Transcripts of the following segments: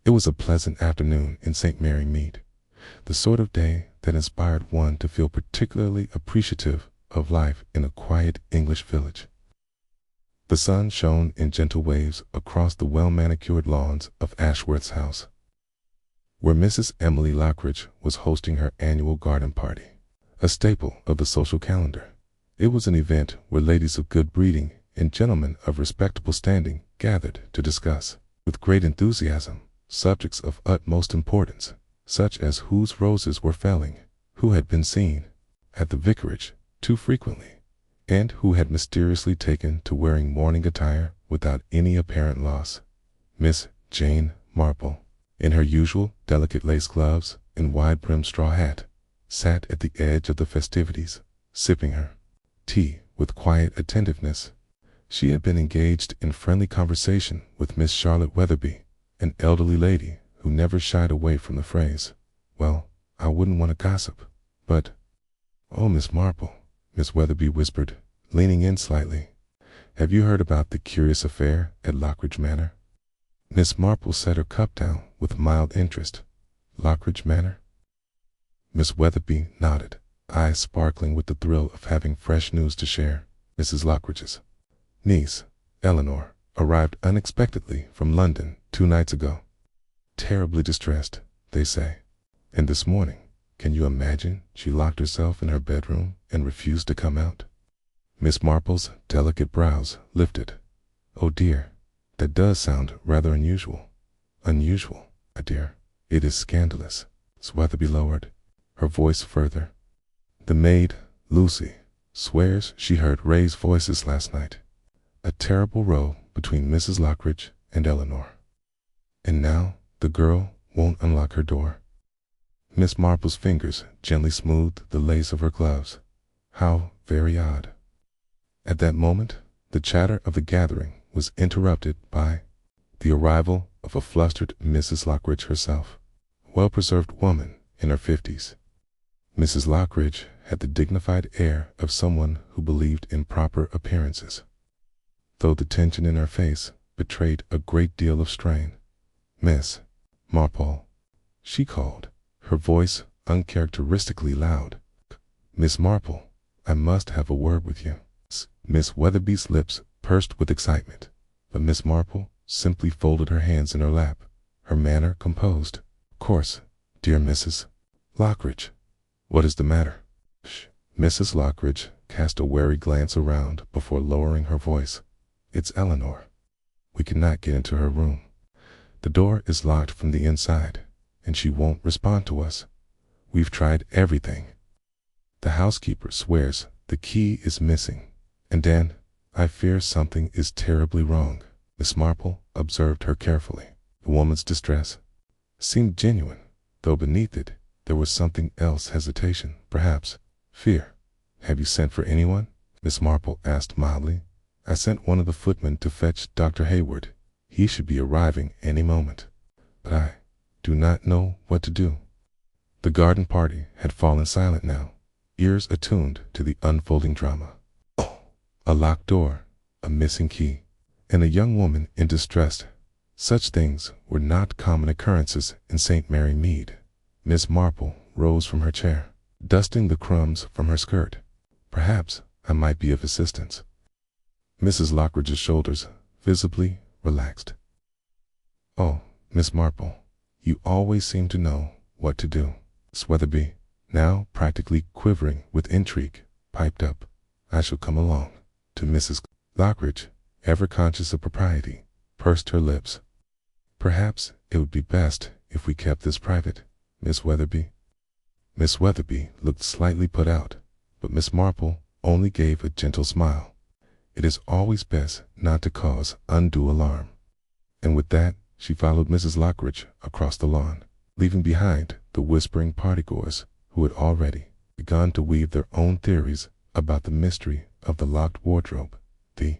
It was a pleasant afternoon in St. Mary Mead, the sort of day that inspired one to feel particularly appreciative of life in a quiet English village. The sun shone in gentle waves across the well-manicured lawns of Ashworth's house, where Mrs. Emily Lockridge was hosting her annual garden party, a staple of the social calendar. It was an event where ladies of good breeding and gentlemen of respectable standing gathered to discuss, with great enthusiasm, subjects of utmost importance, such as whose roses were failing, who had been seen at the vicarage too frequently, and who had mysteriously taken to wearing mourning attire without any apparent loss. Miss Jane Marple, in her usual delicate lace gloves and wide-brimmed straw hat, sat at the edge of the festivities, sipping her tea with quiet attentiveness. She had been engaged in friendly conversation with Miss Charlotte Weatherby, an elderly lady who never shied away from the phrase, "Well, I wouldn't want to gossip, but—" "Oh, Miss Marple," Miss Weatherby whispered, leaning in slightly, "have you heard about the curious affair at Lockridge Manor?" Miss Marple set her cup down with mild interest. "Lockridge Manor?" Miss Weatherby nodded, eyes sparkling with the thrill of having fresh news to share. Mrs. Lockridge's niece, Eleanor, arrived unexpectedly from London 2 nights ago. Terribly distressed, they say. And this morning, can you imagine, she locked herself in her bedroom and refused to come out? Miss Marple's delicate brows lifted. "Oh dear, that does sound rather unusual." "Unusual, my dear. It is scandalous." Miss Weatherby lowered her voice further. "The maid, Lucy, swears she heard Ray's voices last night. A terrible row between Mrs. Lockridge and Eleanor. And now the girl won't unlock her door." Miss Marple's fingers gently smoothed the lace of her gloves. "How very odd." At that moment, the chatter of the gathering was interrupted by the arrival of a flustered Mrs. Lockridge herself, a well-preserved woman in her 50s. Mrs. Lockridge had the dignified air of someone who believed in proper appearances, though the tension in her face betrayed a great deal of strain. "Miss Marple," she called, her voice uncharacteristically loud. "Miss Marple, I must have a word with you." Miss Weatherby's lips pursed with excitement, but Miss Marple simply folded her hands in her lap, her manner composed. "Of course, dear Mrs. Lockridge. What is the matter?" Mrs. Lockridge cast a wary glance around before lowering her voice. "It's Eleanor. We cannot get into her room. The door is locked from the inside, and she won't respond to us. We've tried everything. The housekeeper swears the key is missing, and then I fear something is terribly wrong." Miss Marple observed her carefully. The woman's distress seemed genuine, though beneath it there was something else, hesitation, perhaps fear. "Have you sent for anyone?" Miss Marple asked mildly. "I sent one of the footmen to fetch Dr. Hayward. He should be arriving any moment. But I do not know what to do." The garden party had fallen silent now, ears attuned to the unfolding drama. Oh, a locked door, a missing key, and a young woman in distress. Such things were not common occurrences in St. Mary Mead. Miss Marple rose from her chair, dusting the crumbs from her skirt. "Perhaps I might be of assistance." Mrs. Lockridge's shoulders visibly relaxed. "Oh, Miss Marple, you always seem to know what to do." Miss Weatherby, now practically quivering with intrigue, piped up, "I shall come along." To Mrs. Lockridge, ever conscious of propriety, pursed her lips. "Perhaps it would be best if we kept this private, Miss Weatherby." Miss Weatherby looked slightly put out, but Miss Marple only gave a gentle smile. "It is always best not to cause undue alarm." And with that, she followed Mrs. Lockridge across the lawn, leaving behind the whispering partygoers who had already begun to weave their own theories about the mystery of the locked wardrobe. The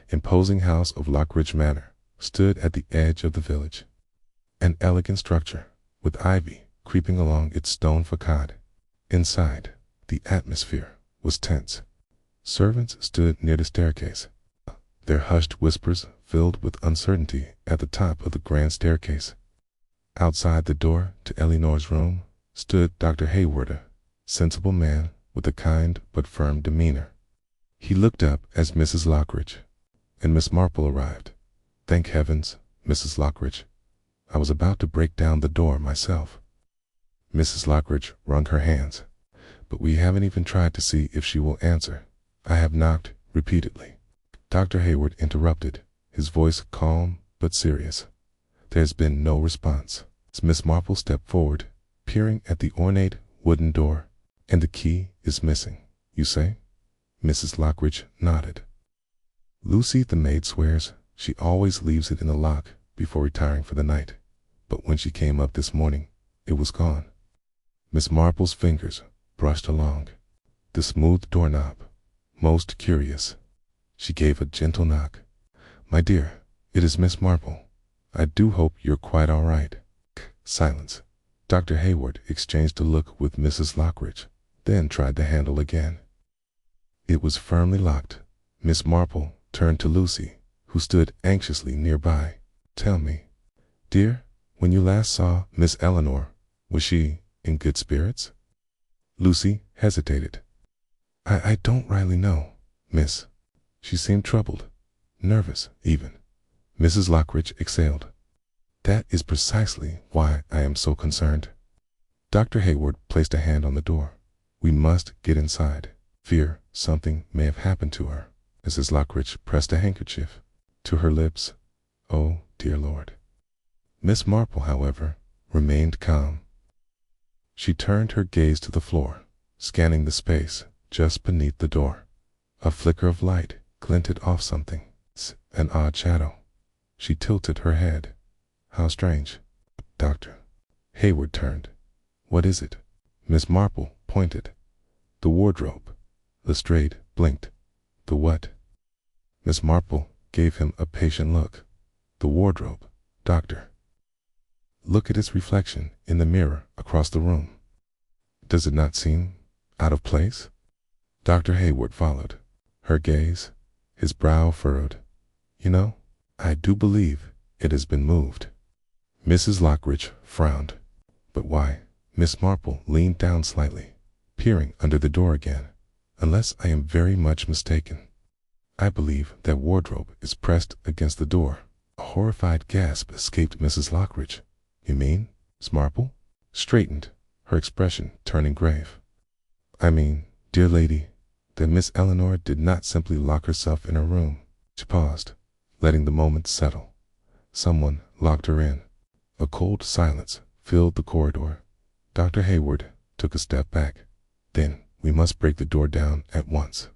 imposing house of Lockridge Manor stood at the edge of the village, an elegant structure with ivy creeping along its stone facade. Inside, the atmosphere was tense. Servants stood near the staircase, their hushed whispers filled with uncertainty at the top of the grand staircase. Outside the door to Eleanor's room stood Dr. Hayward, a sensible man with a kind but firm demeanor. He looked up as Mrs. Lockridge and Miss Marple arrived. "Thank heavens, Mrs. Lockridge. I was about to break down the door myself." Mrs. Lockridge wrung her hands. "But we haven't even tried to see if she will answer. I have knocked repeatedly." Dr. Hayward interrupted, his voice calm but serious. "There's been no response." Miss Marple stepped forward, peering at the ornate wooden door. "And the key is missing, you say?" Mrs. Lockridge nodded. "Lucy, the maid, swears she always leaves it in the lock before retiring for the night, but when she came up this morning, it was gone." Miss Marple's fingers brushed along the smooth doorknob. "Most curious." She gave a gentle knock. "My dear, it is Miss Marple. I do hope you're quite all right." Silence. Dr. Hayward exchanged a look with Mrs. Lockridge, then tried the handle again. It was firmly locked. Miss Marple turned to Lucy, who stood anxiously nearby. "Tell me, dear, when you last saw Miss Eleanor, was she in good spirits?" Lucy hesitated. I don't rightly know, miss. She seemed troubled, nervous even." Mrs. Lockridge exhaled. "That is precisely why I am so concerned." Dr. Hayward placed a hand on the door. "We must get inside. Fear something may have happened to her." Mrs. Lockridge pressed a handkerchief to her lips. "Oh, dear Lord." Miss Marple, however, remained calm. She turned her gaze to the floor, scanning the space just beneath the door. A flicker of light glinted off something, an odd shadow. She tilted her head. "How strange." Dr. Hayward turned. "What is it?" Miss Marple pointed. "The wardrobe." Lestrade blinked. "The what?" Miss Marple gave him a patient look. "The wardrobe, doctor. Look at its reflection in the mirror across the room. Does it not seem out of place?" Dr. Hayward followed her gaze, his brow furrowed. "You know, I do believe it has been moved." Mrs. Lockridge frowned. "But why?" Miss Marple leaned down slightly, peering under the door again. "Unless I am very much mistaken, I believe that wardrobe is pressed against the door." A horrified gasp escaped Mrs. Lockridge. "You mean?" Miss Marple straightened, her expression turning grave. "I mean, dear lady, that Miss Eleanor did not simply lock herself in her room." She paused, letting the moment settle. "Someone locked her in." A cold silence filled the corridor. Dr. Hayward took a step back. "Then we must break the door down at once."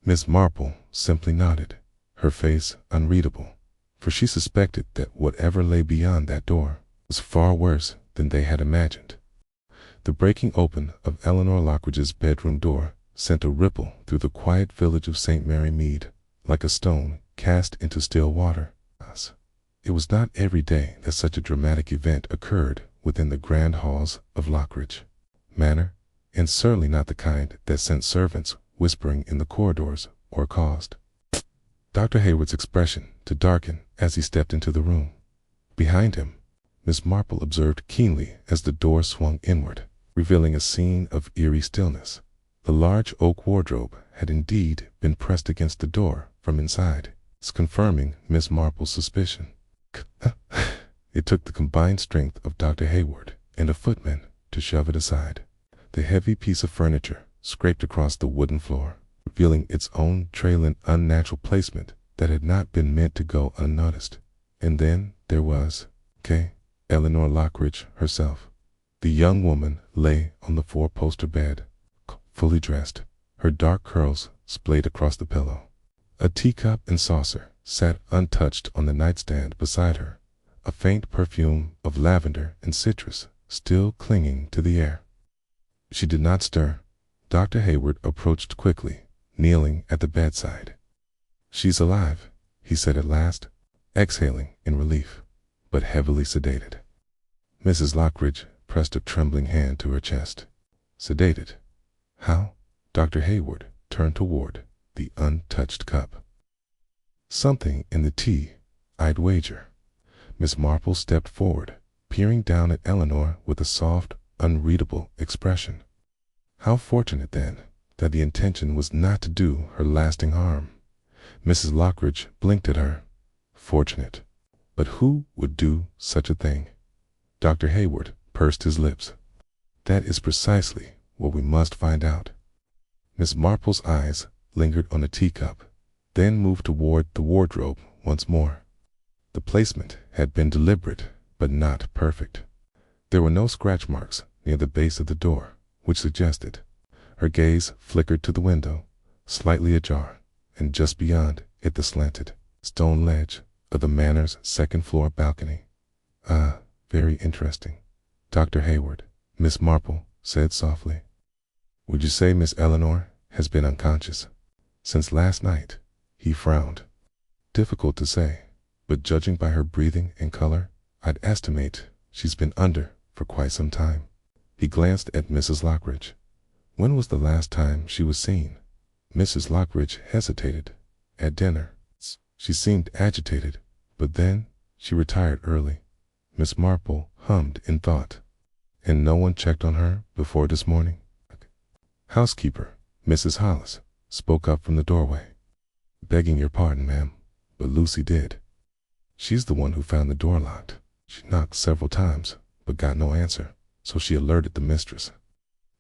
Miss Marple simply nodded, her face unreadable, for she suspected that whatever lay beyond that door was far worse than they had imagined. The breaking open of Eleanor Lockridge's bedroom door sent a ripple through the quiet village of St. Mary Mead, like a stone cast into still water. It was not every day that such a dramatic event occurred within the grand halls of Lockridge Manor, and certainly not the kind that sent servants whispering in the corridors or caused Dr. Hayward's expression to darken as he stepped into the room. Behind him, Miss Marple observed keenly as the door swung inward, revealing a scene of eerie stillness. The large oak wardrobe had indeed been pressed against the door from inside, confirming Miss Marple's suspicion. It took the combined strength of Dr. Hayward and a footman to shove it aside. The heavy piece of furniture scraped across the wooden floor, revealing its own trailing unnatural placement that had not been meant to go unnoticed. And then there was Eleanor Lockridge herself. The young woman lay on the four-poster bed, fully dressed, her dark curls splayed across the pillow. A teacup and saucer sat untouched on the nightstand beside her, a faint perfume of lavender and citrus still clinging to the air. She did not stir. Dr. Hayward approached quickly, kneeling at the bedside. "She's alive," he said at last, exhaling in relief, but heavily sedated. Mrs. Lockridge pressed a trembling hand to her chest. "Sedated? How?" Dr. Hayward turned toward the untouched cup. "Something in the tea, I'd wager." Miss Marple stepped forward, peering down at Eleanor with a soft, unreadable expression. How fortunate, then, that the intention was not to do her lasting harm. Mrs. Lockridge blinked at her. Fortunate. But who would do such a thing? Dr. Hayward pursed his lips. That is precisely what we must find out. Miss Marple's eyes lingered on the teacup, then moved toward the wardrobe once more. The placement had been deliberate, but not perfect. There were no scratch marks near the base of the door, which suggested. Her gaze flickered to the window, slightly ajar, and just beyond it the slanted stone ledge of the manor's second-floor balcony. Ah, very interesting. Dr. Hayward, Miss Marple said softly. Would you say Miss Eleanor has been unconscious since last night? He frowned. Difficult to say, but judging by her breathing and color, I'd estimate she's been under for quite some time. He glanced at Mrs. Lockridge. When was the last time she was seen? Mrs. Lockridge hesitated. At dinner. She seemed agitated, but then she retired early. Miss Marple hummed in thought. And no one checked on her before this morning? Housekeeper, Mrs. Hollis, spoke up from the doorway. Begging your pardon, ma'am, but Lucy did. She's the one who found the door locked. She knocked several times, but got no answer, so she alerted the mistress.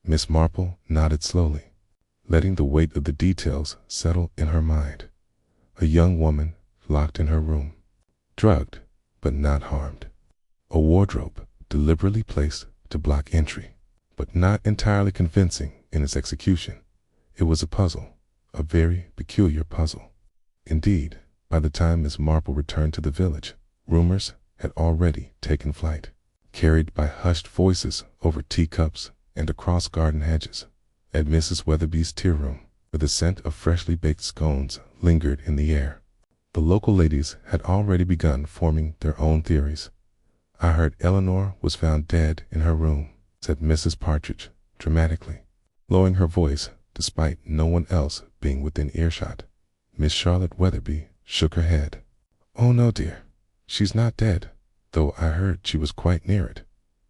Miss Marple nodded slowly, letting the weight of the details settle in her mind. A young woman locked in her room, drugged, but not harmed. A wardrobe deliberately placed to block entry, but not entirely convincing in its execution. It was a puzzle, a very peculiar puzzle. Indeed, by the time Miss Marple returned to the village, rumors had already taken flight, carried by hushed voices over teacups and across garden hedges. At Mrs. Weatherby's tea room, where the scent of freshly baked scones lingered in the air, the local ladies had already begun forming their own theories. I heard Eleanor was found dead in her room, said Mrs. Partridge dramatically, lowering her voice despite no one else being within earshot. Miss Charlotte Weatherby shook her head. Oh no, dear, she's not dead, though I heard she was quite near it.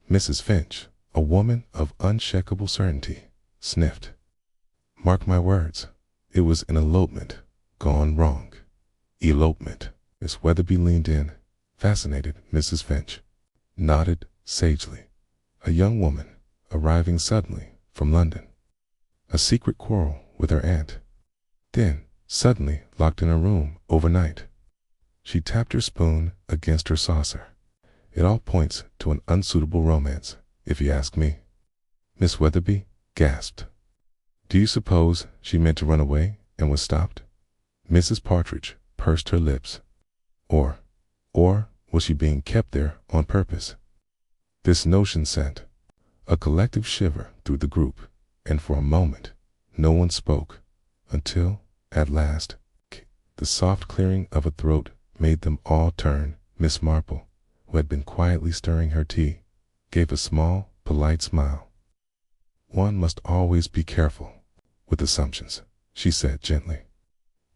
Mrs. Finch, a woman of unshakable certainty, sniffed. Mark my words, it was an elopement gone wrong. Elopement. Miss Weatherby leaned in, fascinated. Mrs. Finch nodded sagely. A young woman arriving suddenly from London. A secret quarrel with her aunt. Then, suddenly locked in a room overnight. She tapped her spoon against her saucer. It all points to an unsuitable romance, if you ask me. Miss Weatherby gasped. Do you suppose she meant to run away and was stopped? Mrs. Partridge pursed her lips. Or was she being kept there on purpose? This notion sent a collective shiver through the group, and for a moment no one spoke, until, at last, the soft clearing of a throat made them all turn. Miss Marple, who had been quietly stirring her tea, gave a small, polite smile. One must always be careful with assumptions, she said gently.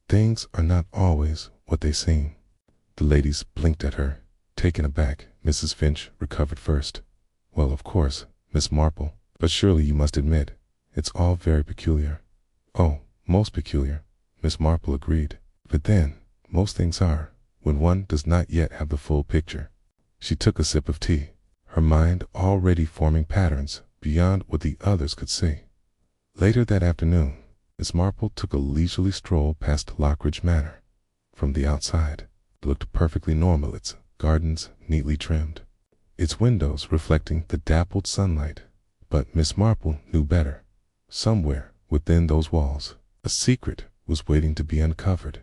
Things are not always what they seem. The ladies blinked at her, taken aback. Mrs. Finch recovered first. Well, of course, Miss Marple, but surely you must admit, it's all very peculiar. Oh, most peculiar, Miss Marple agreed. But then, most things are, when one does not yet have the full picture. She took a sip of tea, her mind already forming patterns beyond what the others could see. Later that afternoon, Miss Marple took a leisurely stroll past Lockridge Manor. From the outside, it looked perfectly normal, its gardens neatly trimmed, its windows reflecting the dappled sunlight. But Miss Marple knew better. Somewhere within those walls, a secret was waiting to be uncovered.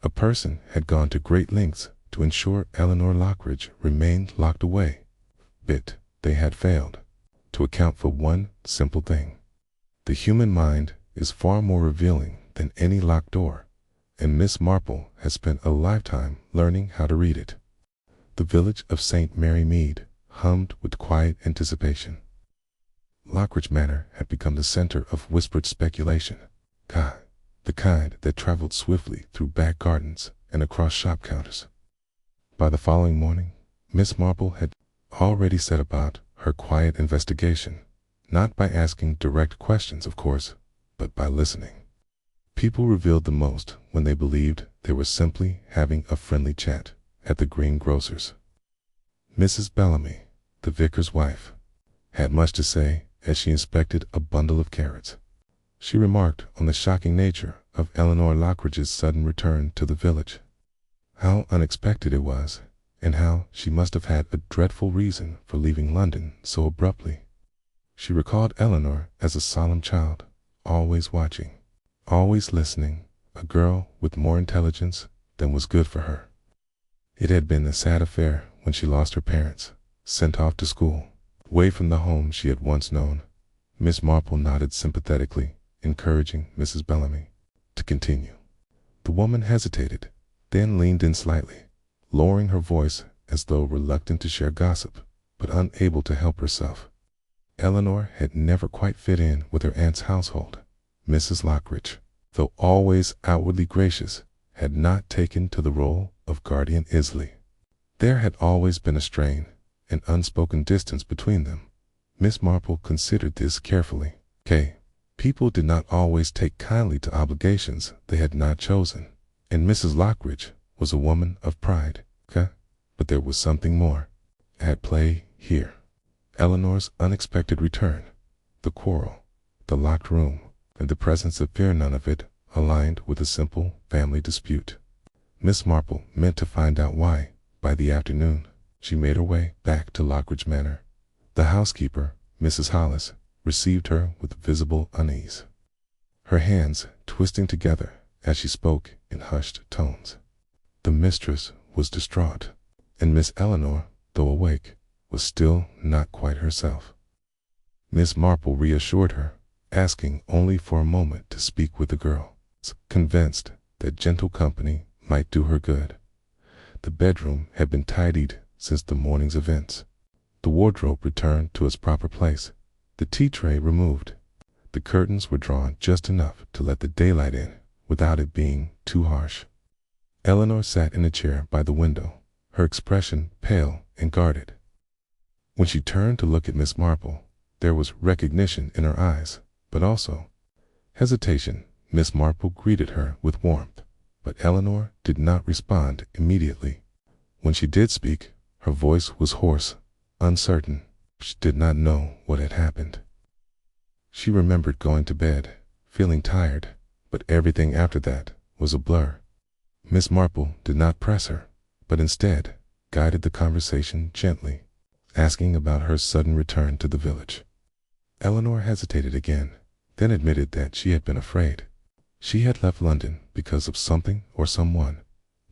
A person had gone to great lengths to ensure Eleanor Lockridge remained locked away. But they had failed to account for one simple thing. The human mind is far more revealing than any locked door, and Miss Marple has spent a lifetime learning how to read it. The village of St. Mary Mead hummed with quiet anticipation. Lockridge Manor had become the center of whispered speculation, the kind that traveled swiftly through back gardens and across shop counters. By the following morning, Miss Marple had already set about her quiet investigation, not by asking direct questions, of course, but by listening. People revealed the most when they believed they were simply having a friendly chat at the greengrocer's. Mrs. Bellamy, the vicar's wife, had much to say as she inspected a bundle of carrots. She remarked on the shocking nature of Eleanor Lockridge's sudden return to the village. How unexpected it was, and how she must have had a dreadful reason for leaving London so abruptly. She recalled Eleanor as a solemn child, always watching, always listening, a girl with more intelligence than was good for her. It had been a sad affair when she lost her parents, sent off to school, away from the home she had once known. Miss Marple nodded sympathetically, encouraging Mrs. Bellamy to continue. The woman hesitated, then leaned in slightly, lowering her voice as though reluctant to share gossip, but unable to help herself. Eleanor had never quite fit in with her aunt's household. Mrs. Lockridge, though always outwardly gracious, had not taken to the role of guardian easily. There had always been a strain, an unspoken distance between them. Miss Marple considered this carefully. People did not always take kindly to obligations they had not chosen, and Mrs. Lockridge was a woman of pride. But there was something more at play here. Eleanor's unexpected return, the quarrel, the locked room, and the presence of fear, none of it aligned with a simple family dispute. Miss Marple meant to find out why. By the afternoon, she made her way back to Lockridge Manor. The housekeeper, Mrs. Hollis, received her with visible unease, her hands twisting together as she spoke in hushed tones. The mistress was distraught, and Miss Eleanor, though awake, was still not quite herself. Miss Marple reassured her, asking only for a moment to speak with the girl, convinced that gentle company might do her good. The bedroom had been tidied since the morning's events. The wardrobe returned to its proper place, the tea tray removed. The curtains were drawn just enough to let the daylight in without it being too harsh. Eleanor sat in a chair by the window, her expression pale and guarded. When she turned to look at Miss Marple, there was recognition in her eyes, but also hesitation. Miss Marple greeted her with warmth, but Eleanor did not respond immediately. When she did speak, her voice was hoarse, uncertain. She did not know what had happened. She remembered going to bed, feeling tired, but everything after that was a blur. Miss Marple did not press her, but instead guided the conversation gently, asking about her sudden return to the village. Eleanor hesitated again, then admitted that she had been afraid. She had left London because of something or someone.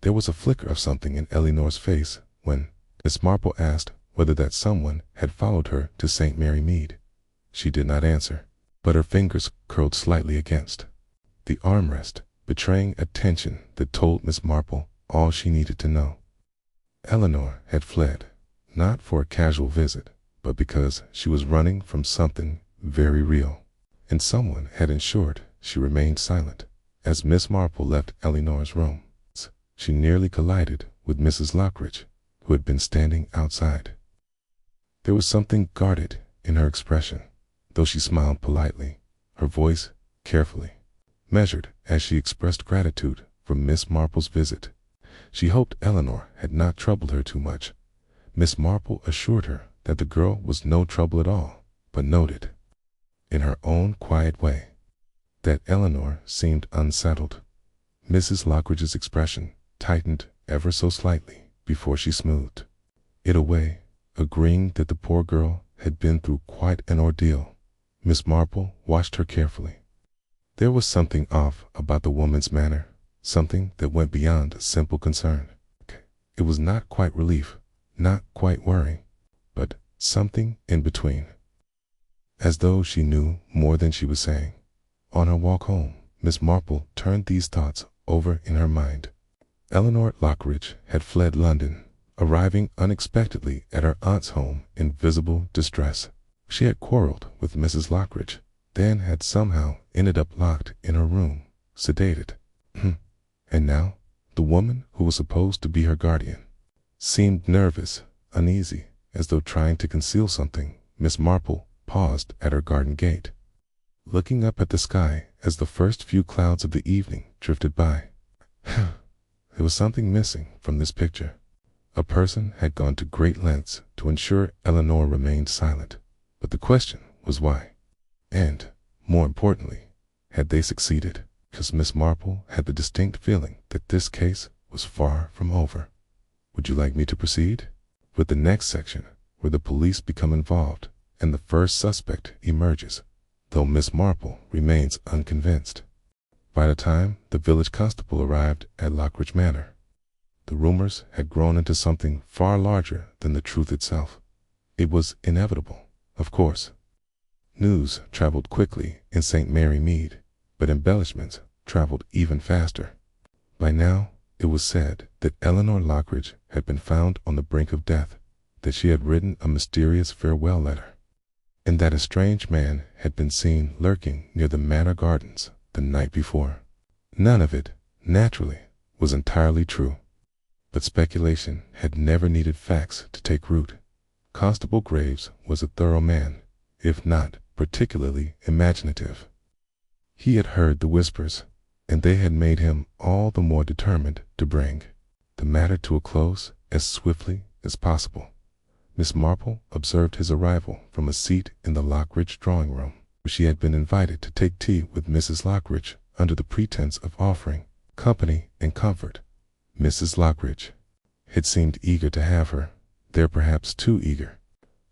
There was a flicker of something in Eleanor's face when Miss Marple asked whether that someone had followed her to St. Mary Mead. She did not answer, but her fingers curled slightly against the armrest, betraying a tension that told Miss Marple all she needed to know. Eleanor had fled, not for a casual visit, but because she was running from something very real, and someone had ensured she remained silent. As Miss Marple left Eleanor's room, she nearly collided with Mrs. Lockridge, who had been standing outside. There was something guarded in her expression, though she smiled politely, her voice carefully measured as she expressed gratitude for Miss Marple's visit. She hoped Eleanor had not troubled her too much. Miss Marple assured her that the girl was no trouble at all, but noted, in her own quiet way, that Eleanor seemed unsettled. Mrs. Lockridge's expression tightened ever so slightly before she smoothed it away, agreeing that the poor girl had been through quite an ordeal. Miss Marple watched her carefully. There was something off about the woman's manner, something that went beyond a simple concern. It was not quite relief, not quite worry, but something in between. As though she knew more than she was saying. On her walk home, Miss Marple turned these thoughts over in her mind. Eleanor Lockridge had fled London, arriving unexpectedly at her aunt's home in visible distress. She had quarreled with Mrs. Lockridge, then had somehow ended up locked in her room, sedated. And now, the woman who was supposed to be her guardian seemed nervous, uneasy, as though trying to conceal something, Miss Marple paused at her garden gate, looking up at the sky as the first few clouds of the evening drifted by. There was something missing from this picture. A person had gone to great lengths to ensure Eleanor remained silent, but the question was why? And, more importantly, had they succeeded? Because Miss Marple had the distinct feeling that this case was far from over. Would you like me to proceed with the next section, where the police become involved and the first suspect emerges, though Miss Marple remains unconvinced? By the time the village constable arrived at Lockridge Manor, the rumors had grown into something far larger than the truth itself. It was inevitable, of course. News traveled quickly in St. Mary Mead, but embellishments traveled even faster. By now, it was said that Eleanor Lockridge had been found on the brink of death, that she had written a mysterious farewell letter, and that a strange man had been seen lurking near the manor gardens the night before. None of it, naturally, was entirely true, but speculation had never needed facts to take root. Constable Graves was a thorough man, if not particularly imaginative. He had heard the whispers, and they had made him all the more determined to bring the matter to a close as swiftly as possible. Miss Marple observed his arrival from a seat in the Lockridge drawing room, where she had been invited to take tea with Mrs. Lockridge under the pretense of offering company and comfort. Mrs. Lockridge had seemed eager to have her there, perhaps too eager.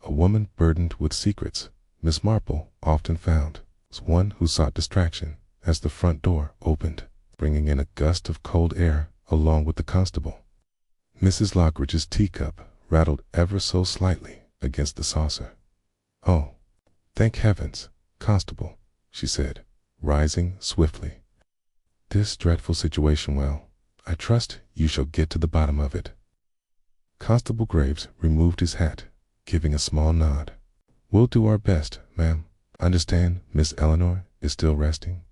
A woman burdened with secrets, Miss Marple often found, was one who sought distraction as the front door opened, bringing in a gust of cold air along with the constable. Mrs. Lockridge's teacup rattled ever so slightly against the saucer. "Oh, thank heavens, Constable," she said, rising swiftly. "This dreadful situation, well, I trust you shall get to the bottom of it." Constable Graves removed his hat, giving a small nod. "We'll do our best, ma'am. Understand Miss Eleanor is still resting?"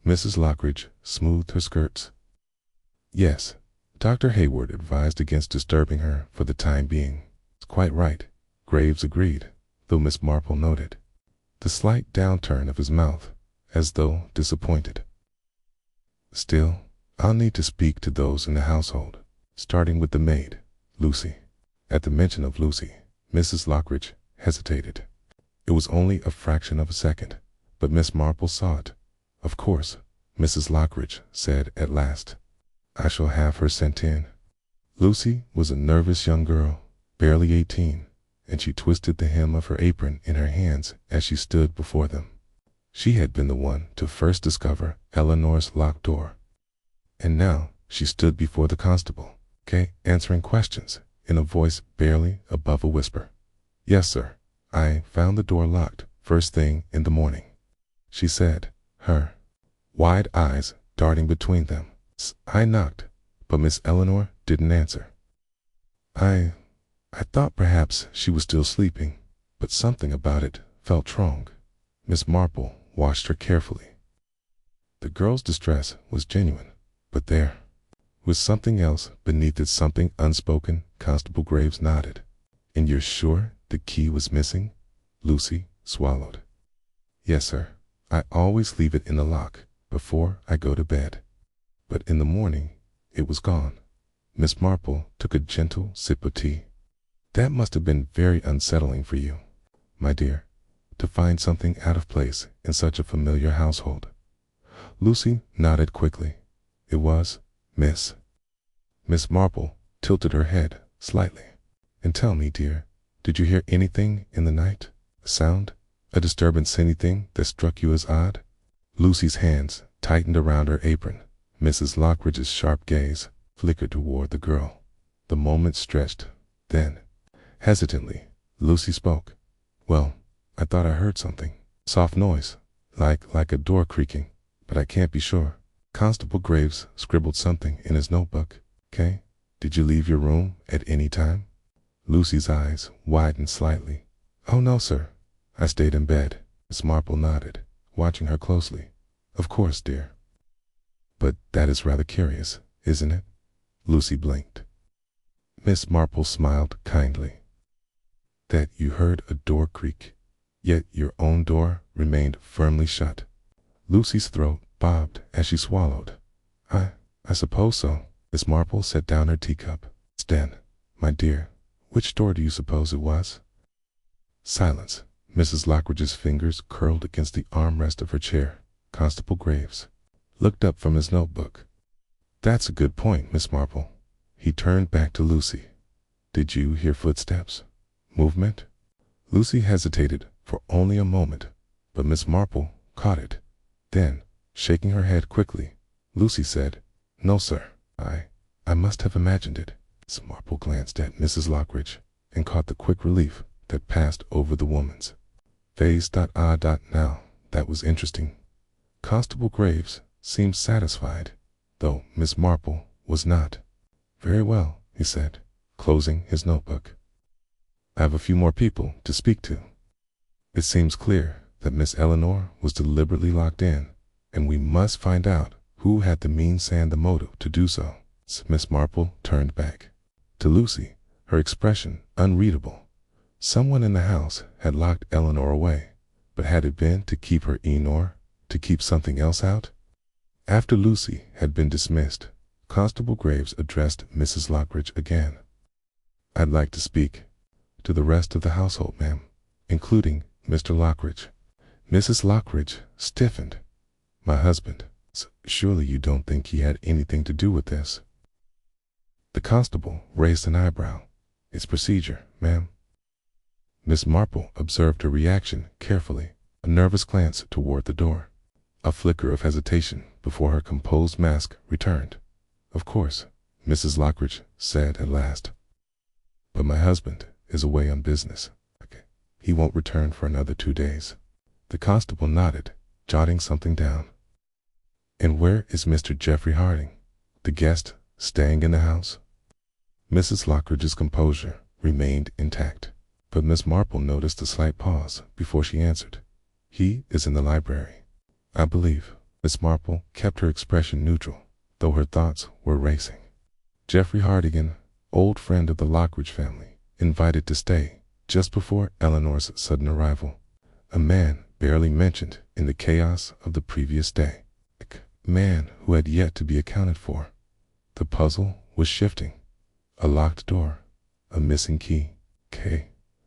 Mrs. Lockridge smoothed her skirts. "Yes, Dr. Hayward advised against disturbing her for the time being." "It's quite right," Graves agreed, though Miss Marple noted the slight downturn of his mouth, as though disappointed. "Still, I'll need to speak to those in the household, starting with the maid, Lucy." At the mention of Lucy, Mrs. Lockridge hesitated. It was only a fraction of a second, but Miss Marple saw it. "Of course," Mrs. Lockridge said at last. "I shall have her sent in." Lucy was a nervous young girl, barely 18, and she twisted the hem of her apron in her hands as she stood before them. She had been the one to first discover Eleanor's locked door, and now she stood before the constable, answering questions in a voice barely above a whisper. "Yes, sir, I found the door locked first thing in the morning," she said, her wide eyes darting between them. "I knocked, but Miss Eleanor didn't answer. I thought perhaps she was still sleeping, but something about it felt wrong." Miss Marple watched her carefully. The girl's distress was genuine, but there was something else beneath it, something unspoken. Constable Graves nodded. "And you're sure the key was missing?" Lucy swallowed. "Yes, sir. I always leave it in the lock before I go to bed. But in the morning, it was gone." Miss Marple took a gentle sip of tea. "That must have been very unsettling for you, my dear, to find something out of place in such a familiar household." Lucy nodded quickly. "It was, miss." Miss Marple tilted her head slightly. "And tell me, dear, did you hear anything in the night? A sound? A disturbance? Anything that struck you as odd?" Lucy's hands tightened around her apron. Mrs. Lockridge's sharp gaze flickered toward the girl. The moment stretched. Then, hesitantly, Lucy spoke. "Well, I thought I heard something. Soft noise, like a door creaking, but I can't be sure." Constable Graves scribbled something in his notebook. "Did you leave your room at any time?" Lucy's eyes widened slightly. "Oh, no, sir. I stayed in bed." Miss Marple nodded, watching her closely. "Of course, dear. But that is rather curious, isn't it?" Lucy blinked. Miss Marple smiled kindly. that you heard a door creak, yet your own door remained firmly shut. Lucy's throat bobbed as she swallowed. I suppose so. Miss Marple set down her teacup. Then, my dear, which door do you suppose it was? Silence. Mrs. Lockridge's fingers curled against the armrest of her chair. Constable Graves looked up from his notebook. That's a good point, Miss Marple. He turned back to Lucy. Did you hear footsteps? Movement? Lucy hesitated for only a moment, but Miss Marple caught it. Then, shaking her head quickly, Lucy said, No, sir. I must have imagined it. Miss Marple glanced at Mrs. Lockridge and caught the quick relief that passed over the woman's face. Now, that was interesting. Constable Graves seemed satisfied, though Miss Marple was not. Very well, he said, closing his notebook. I have a few more people to speak to. It seems clear that Miss Eleanor was deliberately locked in, and we must find out who had the means and the motive to do so. Miss Marple turned back to Lucy, her expression unreadable. Someone in the house had locked Eleanor away, but had it been to keep her in or to keep something else out? After Lucy had been dismissed, Constable Graves addressed Mrs. Lockridge again. I'd like to speak to the rest of the household, ma'am, including Mr. Lockridge. Mrs. Lockridge stiffened. My husband. Surely you don't think he had anything to do with this? The constable raised an eyebrow. It's procedure, ma'am. Miss Marple observed her reaction carefully, a nervous glance toward the door, a flicker of hesitation before her composed mask returned. Of course, Mrs. Lockridge said at last. But my husband is away on business. He won't return for another 2 days. The constable nodded, jotting something down. And where is Mr. Geoffrey Harding, the guest staying in the house? Mrs. Lockridge's composure remained intact, but Miss Marple noticed a slight pause before she answered. He is in the library, I believe. Miss Marple kept her expression neutral, though her thoughts were racing. Geoffrey Harding, old friend of the Lockridge family, invited to stay just before Eleanor's sudden arrival. A man barely mentioned in the chaos of the previous day. A man who had yet to be accounted for. The puzzle was shifting. A locked door. A missing key.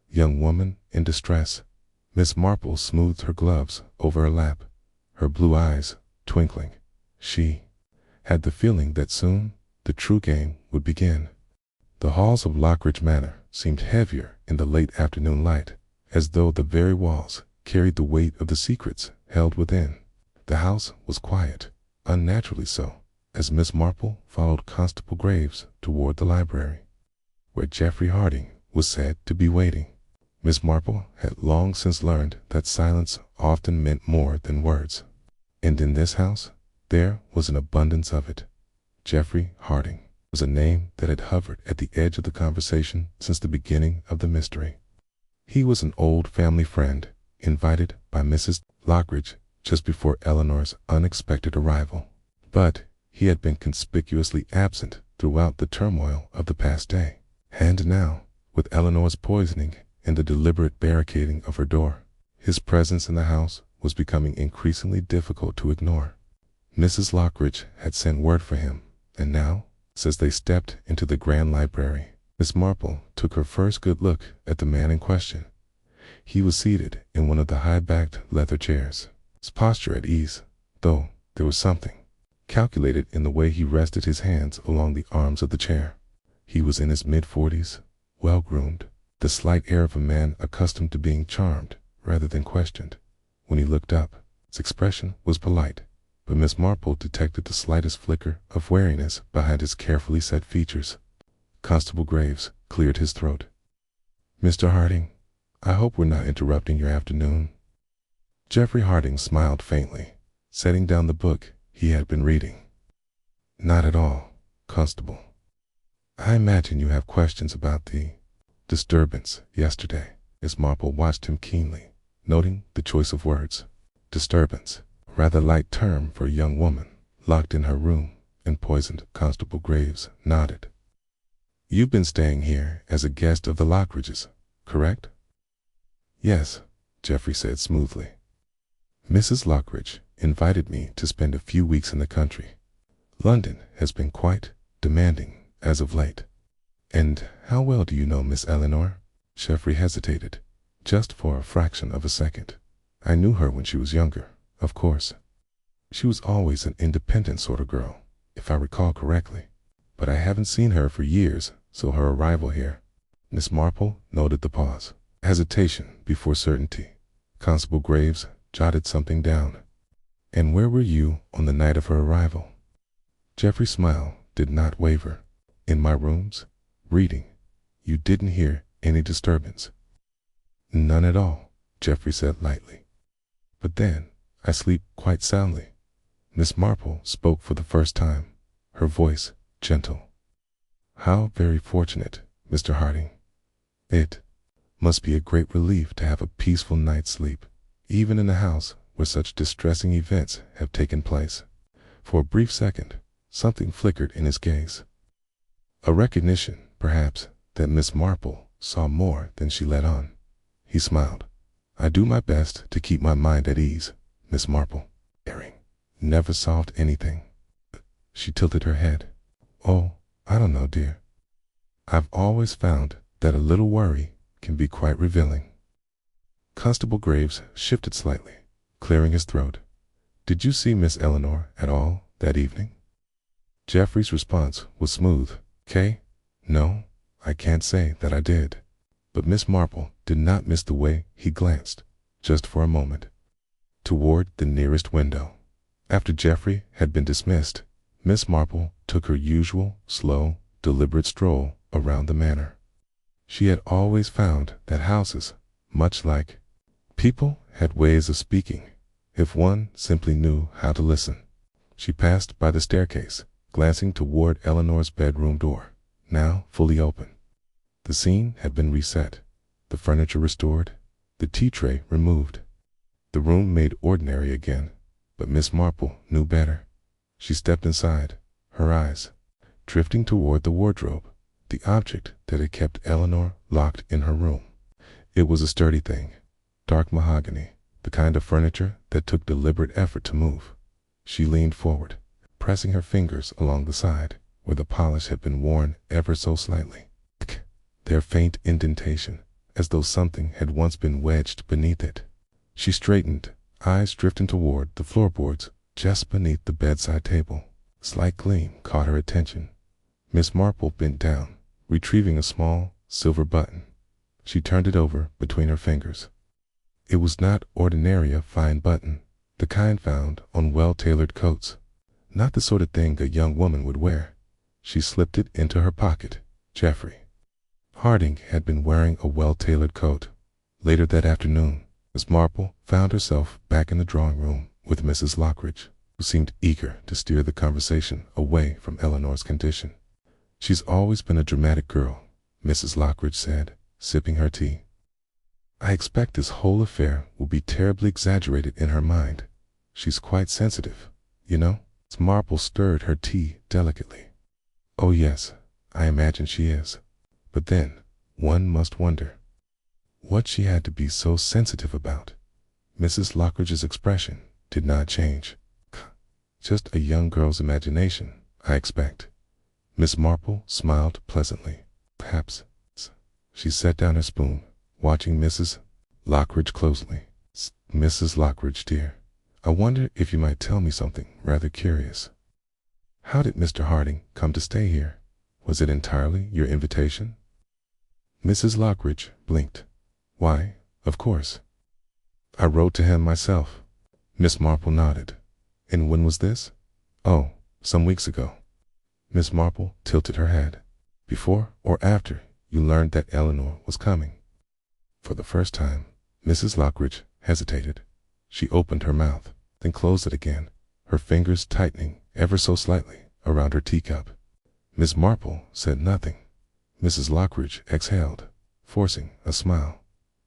Young woman in distress. Miss Marple smoothed her gloves over her lap, her blue eyes twinkling. She had the feeling that soon the true game would begin. The halls of Lockridge Manor seemed heavier in the late afternoon light, as though the very walls carried the weight of the secrets held within. The house was quiet, unnaturally so, as Miss Marple followed Constable Graves toward the library, where Geoffrey Harding was said to be waiting. Miss Marple had long since learned that silence often meant more than words. And in this house, there was an abundance of it. Geoffrey Harding was a name that had hovered at the edge of the conversation since the beginning of the mystery. He was an old family friend, invited by Mrs. Lockridge just before Eleanor's unexpected arrival. But he had been conspicuously absent throughout the turmoil of the past day. And now, with Eleanor's poisoning and the deliberate barricading of her door, his presence in the house was becoming increasingly difficult to ignore. Mrs. Lockridge had sent word for him, and now, as they stepped into the grand library, Miss Marple took her first good look at the man in question. He was seated in one of the high-backed leather chairs, his posture at ease, though there was something calculated in the way he rested his hands along the arms of the chair. He was in his mid-40s, well-groomed, the slight air of a man accustomed to being charmed rather than questioned. When he looked up, his expression was polite, but Miss Marple detected the slightest flicker of wariness behind his carefully set features. Constable Graves cleared his throat. Mr. Harding, I hope we're not interrupting your afternoon. Geoffrey Harding smiled faintly, setting down the book he had been reading. Not at all, Constable. I imagine you have questions about the disturbance yesterday. Miss Marple watched him keenly, noting the choice of words. Disturbance, a rather light term for a young woman locked in her room and poisoned. Constable Graves nodded. You've been staying here as a guest of the Lockridges, correct? Yes, Geoffrey said smoothly. Mrs. Lockridge invited me to spend a few weeks in the country. London has been quite demanding as of late. And how well do you know Miss Eleanor? Geoffrey hesitated, just for a fraction of a second. I knew her when she was younger, of course. She was always an independent sort of girl, if I recall correctly. But I haven't seen her for years, so her arrival here. Miss Marple noted the pause. Hesitation before certainty. Constable Graves jotted something down. And where were you on the night of her arrival? Geoffrey's smile did not waver. In my rooms, reading. You didn't hear any disturbance? None at all, Geoffrey said lightly. But then, I sleep quite soundly. Miss Marple spoke for the first time, her voice gentle. How very fortunate, Mr. Harding. It must be a great relief to have a peaceful night's sleep, even in a house where such distressing events have taken place. For a brief second, something flickered in his gaze. A recognition, perhaps, that Miss Marple saw more than she let on. He smiled. I do my best to keep my mind at ease, Miss Marple. Never solved anything. She tilted her head. Oh, I don't know, dear. I've always found that a little worry can be quite revealing. Constable Graves shifted slightly, clearing his throat. Did you see Miss Eleanor at all that evening? Geoffrey's response was smooth. No, I can't say that I did. But Miss Marple did not miss the way he glanced, just for a moment, toward the nearest window. After Geoffrey had been dismissed, Miss Marple took her usual, slow, deliberate stroll around the manor. She had always found that houses, much like people, had ways of speaking, if one simply knew how to listen. She passed by the staircase, glancing toward Eleanor's bedroom door, now fully open. The scene had been reset, the furniture restored, the tea tray removed. The room made ordinary again, but Miss Marple knew better. She stepped inside, her eyes drifting toward the wardrobe, the object that had kept Eleanor locked in her room. It was a sturdy thing, dark mahogany, the kind of furniture that took deliberate effort to move. She leaned forward, pressing her fingers along the side, where the polish had been worn ever so slightly. Their faint indentation, as though something had once been wedged beneath it. She straightened, eyes drifting toward the floorboards just beneath the bedside table. A slight gleam caught her attention. Miss Marple bent down, retrieving a small silver button. She turned it over between her fingers. It was not ordinary a fine button, the kind found on well-tailored coats. Not the sort of thing a young woman would wear. She slipped it into her pocket. Geoffrey Harding had been wearing a well-tailored coat. Later that afternoon, Miss Marple found herself back in the drawing room with Mrs. Lockridge, who seemed eager to steer the conversation away from Eleanor's condition. She's always been a dramatic girl, Mrs. Lockridge said, sipping her tea. I expect this whole affair will be terribly exaggerated in her mind. She's quite sensitive, you know? Miss Marple stirred her tea delicately. Oh yes, I imagine she is. But then, one must wonder what she had to be so sensitive about. Mrs. Lockridge's expression did not change. Just a young girl's imagination, I expect. Miss Marple smiled pleasantly. Perhaps. She set down her spoon, watching Mrs. Lockridge closely. Mrs. Lockridge, dear, I wonder if you might tell me something rather curious. How did Mr. Harding come to stay here? Was it entirely your invitation? Mrs. Lockridge blinked. Why, of course. I wrote to him myself. Miss Marple nodded. And when was this? Oh, some weeks ago. Miss Marple tilted her head. Before or after you learned that Eleanor was coming? For the first time, Mrs. Lockridge hesitated. She opened her mouth, then closed it again, her fingers tightening ever so slightly around her teacup. Miss Marple said nothing. Mrs. Lockridge exhaled, forcing a smile.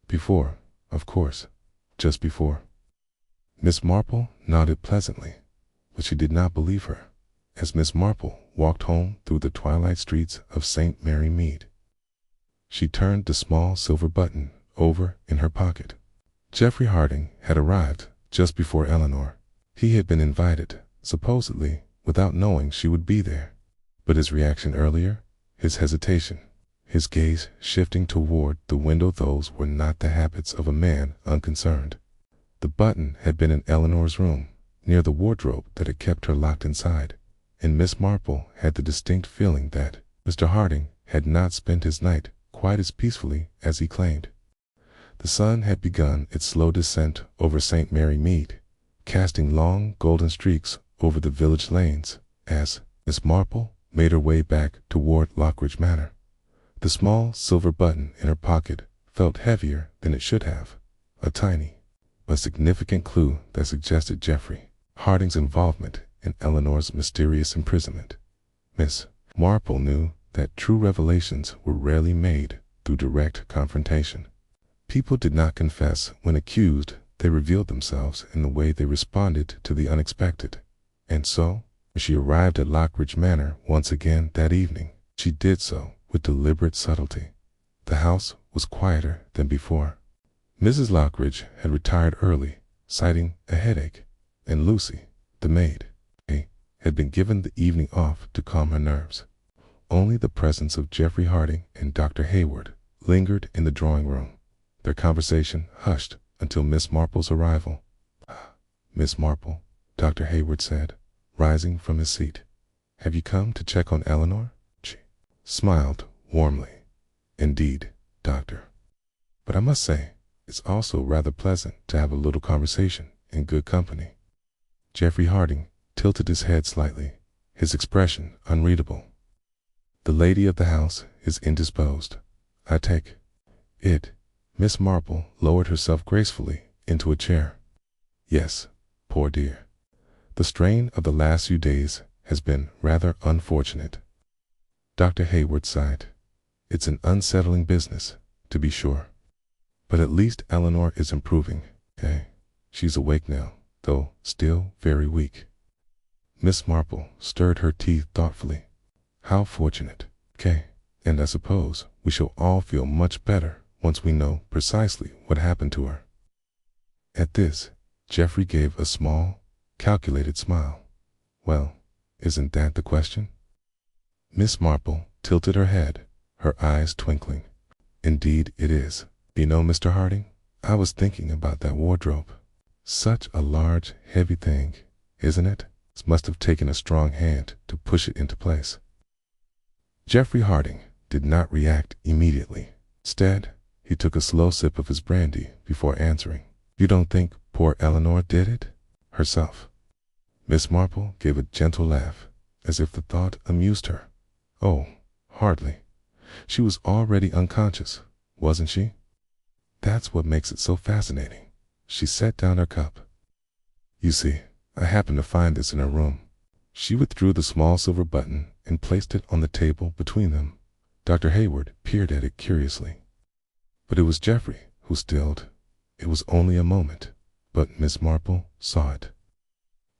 Before, of course, just before. Miss Marple nodded pleasantly, but she did not believe her, as Miss Marple walked home through the twilight streets of St. Mary Mead. She turned the small silver button over in her pocket. Geoffrey Harding had arrived just before Eleanor. He had been invited, supposedly, without knowing she would be there. But his reaction earlier, his hesitation, his gaze shifting toward the window, those were not the habits of a man unconcerned. The button had been in Eleanor's room, near the wardrobe that had kept her locked inside, and Miss Marple had the distinct feeling that Mr. Harding had not spent his night quite as peacefully as he claimed. The sun had begun its slow descent over St. Mary Mead, casting long golden streaks over the village lanes as Miss Marple made her way back toward Lockridge Manor. The small silver button in her pocket felt heavier than it should have, a tiny but significant clue that suggested Geoffrey Harding's involvement in Eleanor's mysterious imprisonment. Miss Marple knew that true revelations were rarely made through direct confrontation. People did not confess when accused, they revealed themselves in the way they responded to the unexpected. And so, when she arrived at Lockridge Manor once again that evening, she did so with deliberate subtlety. The house was quieter than before. Mrs. Lockridge had retired early, citing a headache, and Lucy, the maid, had been given the evening off to calm her nerves. Only the presence of Geoffrey Harding and Dr. Hayward lingered in the drawing room, their conversation hushed until Miss Marple's arrival. "Miss Marple," Dr. Hayward said, rising from his seat. "Have you come to check on Eleanor?" She smiled warmly. "Indeed, Doctor. But I must say, it's also rather pleasant to have a little conversation in good company." Geoffrey Harding tilted his head slightly, his expression unreadable. "The lady of the house is indisposed, I take it." Miss Marple lowered herself gracefully into a chair. "Yes, poor dear. The strain of the last few days has been rather unfortunate." Dr. Hayward sighed. "It's an unsettling business, to be sure. But at least Eleanor is improving, She's awake now, though still very weak." Miss Marple stirred her teeth thoughtfully. "How fortunate, and I suppose we shall all feel much better once we know precisely what happened to her." At this, Geoffrey gave a small, calculated smile. "Well, isn't that the question?" Miss Marple tilted her head, her eyes twinkling. "Indeed it is. You know, Mr. Harding, I was thinking about that wardrobe. Such a large, heavy thing, isn't it? It must have taken a strong hand to push it into place." Geoffrey Harding did not react immediately. Instead, he took a slow sip of his brandy before answering. "You don't think poor Eleanor did it herself?" Miss Marple gave a gentle laugh, as if the thought amused her. "Oh, hardly. She was already unconscious, wasn't she? That's what makes it so fascinating." She set down her cup. "You see, I happened to find this in her room." She withdrew the small silver button and placed it on the table between them. Dr. Hayward peered at it curiously. But it was Geoffrey who stilled. It was only a moment, but Miss Marple saw it.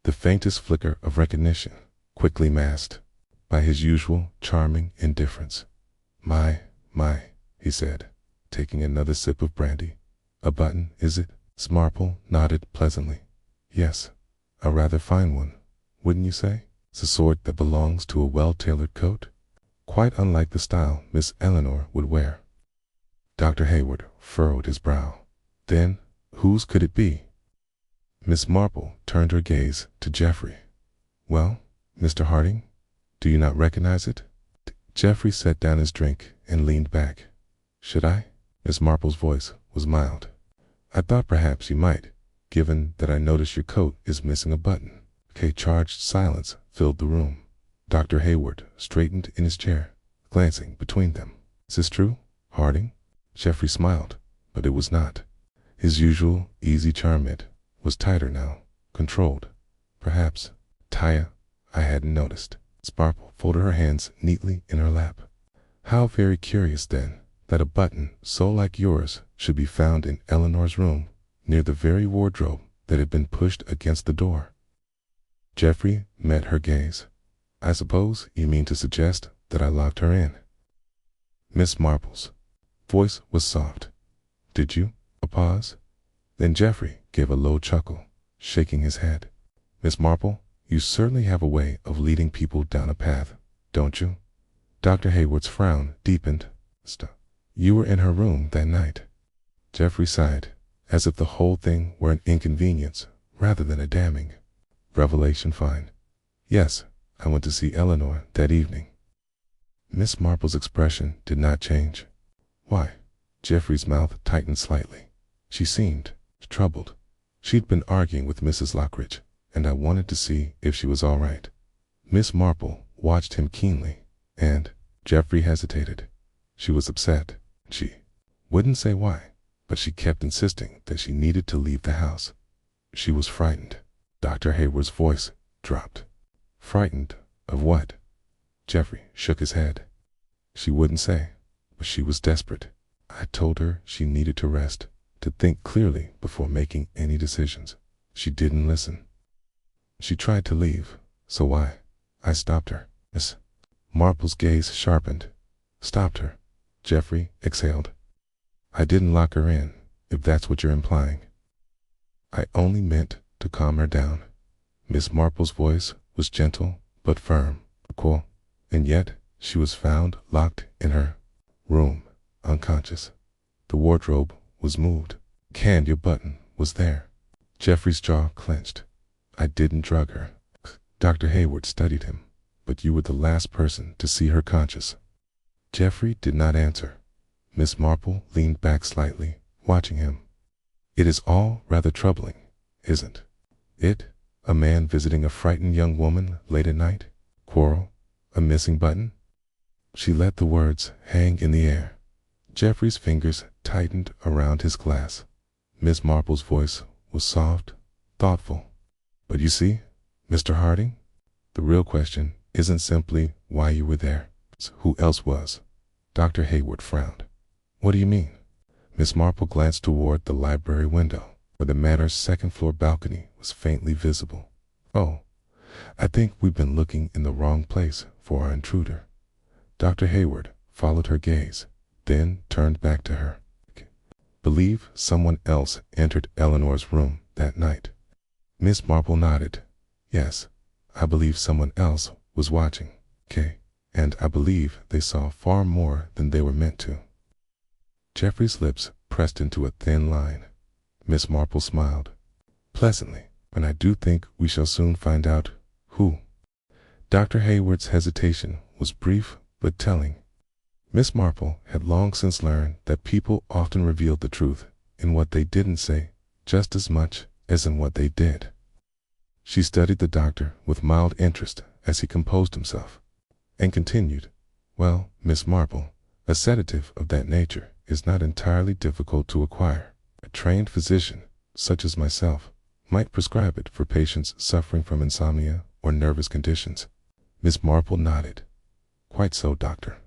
The faintest flicker of recognition, quickly masked by his usual charming indifference. My, he said, taking another sip of brandy. "A button, is it?" Miss Marple nodded pleasantly. "Yes, a rather fine one, wouldn't you say? It's the sort that belongs to a well-tailored coat, quite unlike the style Miss Eleanor would wear." Dr. Hayward furrowed his brow. "Then, whose could it be?" Miss Marple turned her gaze to Geoffrey. "Well, Mr. Harding, do you not recognize it?" Geoffrey set down his drink and leaned back. "Should I?" Miss Marple's voice was mild. "I thought perhaps you might, given that I notice your coat is missing a button." Charged silence filled the room. Dr. Hayward straightened in his chair, glancing between them. "Is this true, Harding?" Geoffrey smiled, but it was not. His usual easy charm was tighter now, controlled. "Perhaps. Taya, I hadn't noticed." Miss Marple folded her hands neatly in her lap. "How very curious, then, that a button so like yours should be found in Eleanor's room, near the very wardrobe that had been pushed against the door." Geoffrey met her gaze. "I suppose you mean to suggest that I locked her in." Miss Marple's voice was soft. Did you? A pause. Then Geoffrey gave a low chuckle, shaking his head. Miss Marple, you certainly have a way of leading people down a path, don't you? Dr. Hayward's frown deepened. You were in her room that night. Geoffrey sighed, as if the whole thing were an inconvenience rather than a damning revelation. Fine. Yes, I went to see Eleanor that evening. Miss Marple's expression did not change. Why? Geoffrey's mouth tightened slightly. She seemed troubled. She'd been arguing with Mrs. Lockridge, and I wanted to see if she was all right. Miss Marple watched him keenly, and Geoffrey hesitated. She was upset. She wouldn't say why, but she kept insisting that she needed to leave the house. She was frightened. Dr. Hayward's voice dropped. Frightened of what? Geoffrey shook his head. She wouldn't say, but she was desperate. I told her she needed to rest, to think clearly before making any decisions. She didn't listen. She tried to leave, so I stopped her. Miss Marple's gaze sharpened. Stopped her. Geoffrey exhaled. I didn't lock her in, if that's what you're implying. I only meant to calm her down. Miss Marple's voice was gentle but firm. Cool. And yet she was found locked in her room, unconscious. The wardrobe was moved. Your button was there. Geoffrey's jaw clenched. I didn't drug her. Dr. Hayward studied him, but you were the last person to see her conscious. Geoffrey did not answer. Miss Marple leaned back slightly, watching him. It is all rather troubling, isn't it? A man visiting a frightened young woman late at night? Quarrel? A missing button? She let the words hang in the air. Geoffrey's fingers tightened around his glass. Miss Marple's voice was soft, thoughtful. But you see, Mr. Harding, the real question isn't simply why you were there. It's who else was. Dr. Hayward frowned. What do you mean? Miss Marple glanced toward the library window, where the manor's second-floor balcony was faintly visible. Oh, I think we've been looking in the wrong place for our intruder. Dr. Hayward followed her gaze, then turned back to her. Believe someone else entered Eleanor's room that night. Miss Marple nodded. Yes, I believe someone else was watching. And I believe they saw far more than they were meant to. Geoffrey's lips pressed into a thin line. Miss Marple smiled pleasantly. And I do think we shall soon find out who. Dr. Hayward's hesitation was brief but telling. Miss Marple had long since learned that people often revealed the truth in what they didn't say just as much as in what they did. She studied the doctor with mild interest as he composed himself, and continued, Well, Miss Marple, a sedative of that nature is not entirely difficult to acquire. A trained physician, such as myself, might prescribe it for patients suffering from insomnia or nervous conditions. Miss Marple nodded. Quite so, doctor.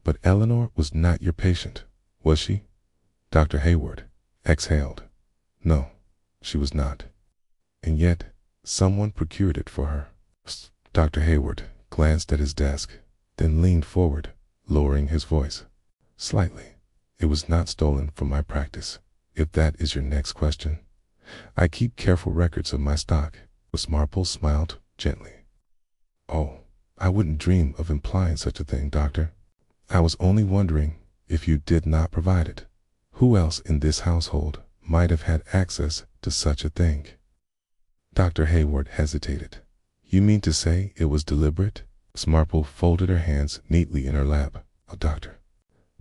But Eleanor was not your patient, was she? Dr. Hayward exhaled. No, she was not. And yet, someone procured it for her. Dr. Hayward glanced at his desk, then leaned forward, lowering his voice slightly. It was not stolen from my practice, if that is your next question. I keep careful records of my stock. Miss Marple smiled gently. Oh, I wouldn't dream of implying such a thing, doctor. I was only wondering if you did not provide it. Who else in this household might have had access to such a thing? Dr. Hayward hesitated. You mean to say it was deliberate? Miss Marple folded her hands neatly in her lap. Oh, doctor,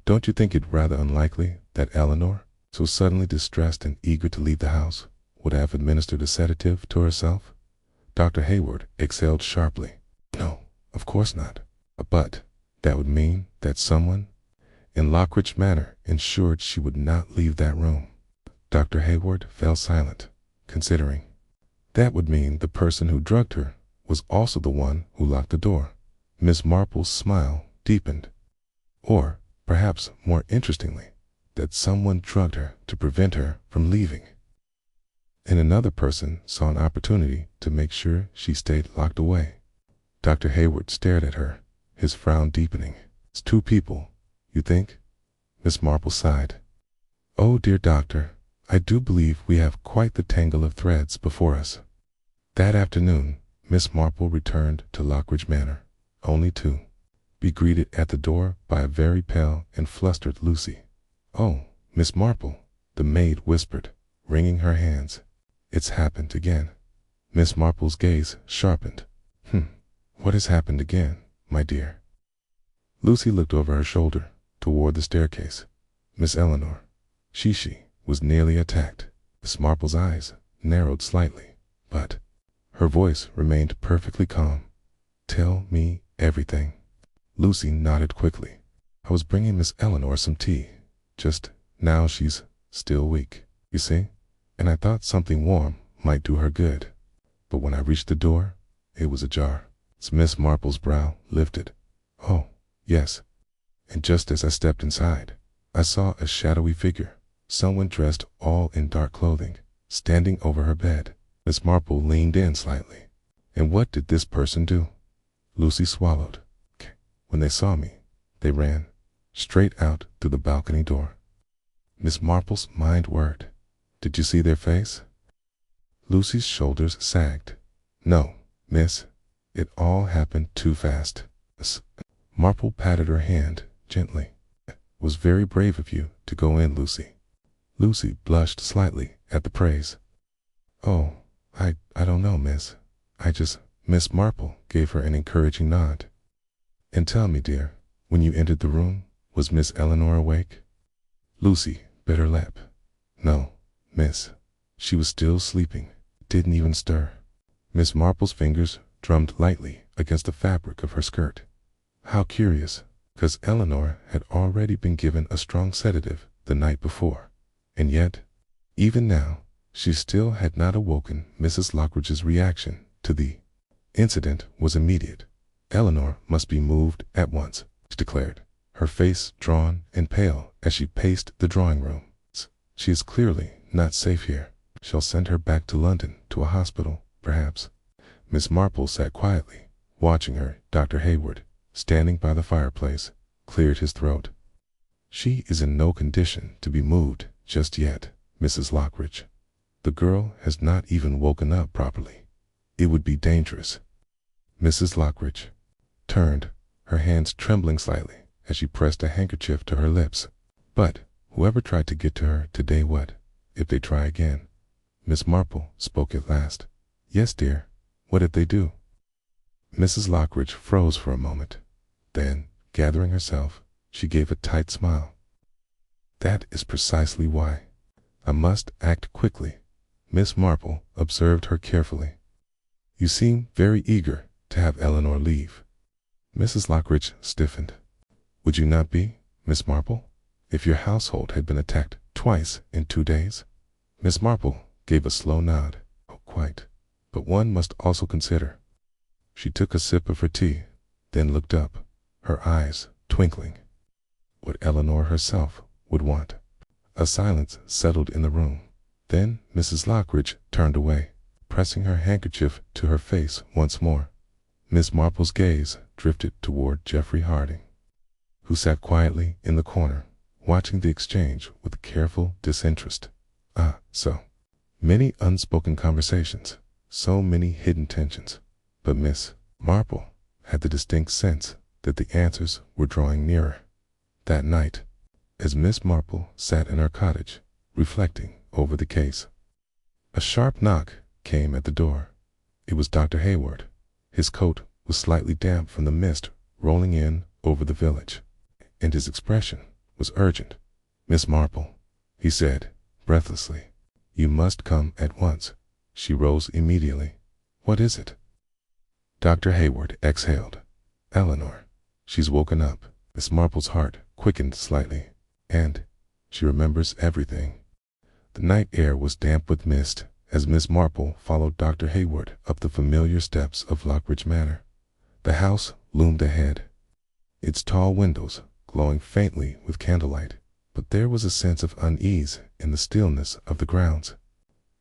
don't you think it rather unlikely that Eleanor, so suddenly distressed and eager to leave the house, would have administered a sedative to herself? Dr. Hayward exhaled sharply. No, of course not. But that would mean that someone in Lockridge Manor ensured she would not leave that room. Dr. Hayward fell silent, considering. That would mean the person who drugged her was also the one who locked the door. Miss Marple's smile deepened. Or, perhaps more interestingly, that someone drugged her to prevent her from leaving. And another person saw an opportunity to make sure she stayed locked away. Dr. Hayward stared at her, his frown deepening. It's two people, you think? Miss Marple sighed. "Oh, dear doctor, I do believe we have quite the tangle of threads before us." That afternoon, Miss Marple returned to Lockridge Manor, only to be greeted at the door by a very pale and flustered Lucy. "Oh, Miss Marple," the maid whispered, wringing her hands. "It's happened again." Miss Marple's gaze sharpened. What has happened again, my dear?" Lucy looked over her shoulder toward the staircase. "Miss Eleanor, she was nearly attacked." Miss Marple's eyes narrowed slightly, but her voice remained perfectly calm. "Tell me everything." Lucy nodded quickly. "I was bringing Miss Eleanor some tea. Just now she's still weak, you see, and I thought something warm might do her good. But when I reached the door, it was ajar." Miss Marple's brow lifted. "Oh, yes." And just as I stepped inside, I saw a shadowy figure, someone dressed all in dark clothing, standing over her bed. Miss Marple leaned in slightly. "And what did this person do?" Lucy swallowed. "When they saw me, they ran straight out through the balcony door." Miss Marple's mind whirred. "Did you see their face?" Lucy's shoulders sagged. "No, miss. It all happened too fast." Miss Marple patted her hand gently. "It was very brave of you to go in, Lucy." Lucy blushed slightly at the praise. "Oh, I don't know, miss. I just—" Miss Marple gave her an encouraging nod. "And tell me, dear, when you entered the room, was Miss Eleanor awake?" Lucy bit her lip. "No, miss. She was still sleeping. Didn't even stir." Miss Marple's fingers drummed lightly against the fabric of her skirt. How curious, because Eleanor had already been given a strong sedative the night before, and yet, even now, she still had not awoken Mrs. Lockridge's reaction to the incident was immediate. "Eleanor must be moved at once," she declared, her face drawn and pale as she paced the drawing room. "She is clearly not safe here. Shall send her back to London to a hospital, perhaps." Miss Marple sat quietly, watching her. Dr. Hayward, standing by the fireplace, cleared his throat. "She is in no condition to be moved just yet, Mrs. Lockridge. The girl has not even woken up properly. It would be dangerous." Mrs. Lockridge turned, her hands trembling slightly as she pressed a handkerchief to her lips. "But whoever tried to get to her today, what if they try again?" Miss Marple spoke at last. "Yes, dear. What if they do?" Mrs. Lockridge froze for a moment. Then, gathering herself, she gave a tight smile. "That is precisely why I must act quickly." Miss Marple observed her carefully. "You seem very eager to have Eleanor leave." Mrs. Lockridge stiffened. "Would you not be, Miss Marple, if your household had been attacked twice in 2 days?" Miss Marple gave a slow nod. "Oh, quite. But one must also consider." She took a sip of her tea, then looked up, her eyes twinkling. "What Eleanor herself would want." A silence settled in the room. Then Mrs. Lockridge turned away, pressing her handkerchief to her face once more. Miss Marple's gaze drifted toward Geoffrey Harding, who sat quietly in the corner, watching the exchange with careful disinterest. So many unspoken conversations, so many hidden tensions. But Miss Marple had the distinct sense that the answers were drawing nearer. That night, as Miss Marple sat in her cottage, reflecting over the case, a sharp knock came at the door. It was Dr. Hayward. His coat was slightly damp from the mist rolling in over the village, and his expression was urgent. "Miss Marple," he said, breathlessly, "you must come at once." She rose immediately. "What is it?" Dr. Hayward exhaled. "Eleanor. She's woken up." Miss Marple's heart quickened slightly, and she remembers everything. The night air was damp with mist as Miss Marple followed Dr. Hayward up the familiar steps of Lockridge Manor. The house loomed ahead, its tall windows glowing faintly with candlelight, but there was a sense of unease in the stillness of the grounds.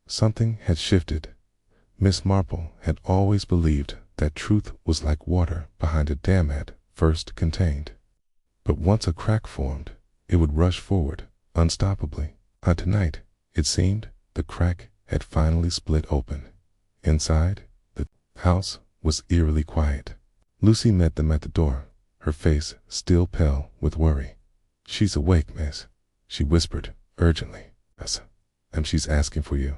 Something had shifted. Miss Marple had always believed that truth was like water behind a dam at first contained, but once a crack formed, it would rush forward unstoppably. Tonight, it seemed, the crack had finally split open. Inside, the house was eerily quiet. Lucy met them at the door, her face still pale with worry. "She's awake, miss," she whispered urgently. "Yes, and she's asking for you."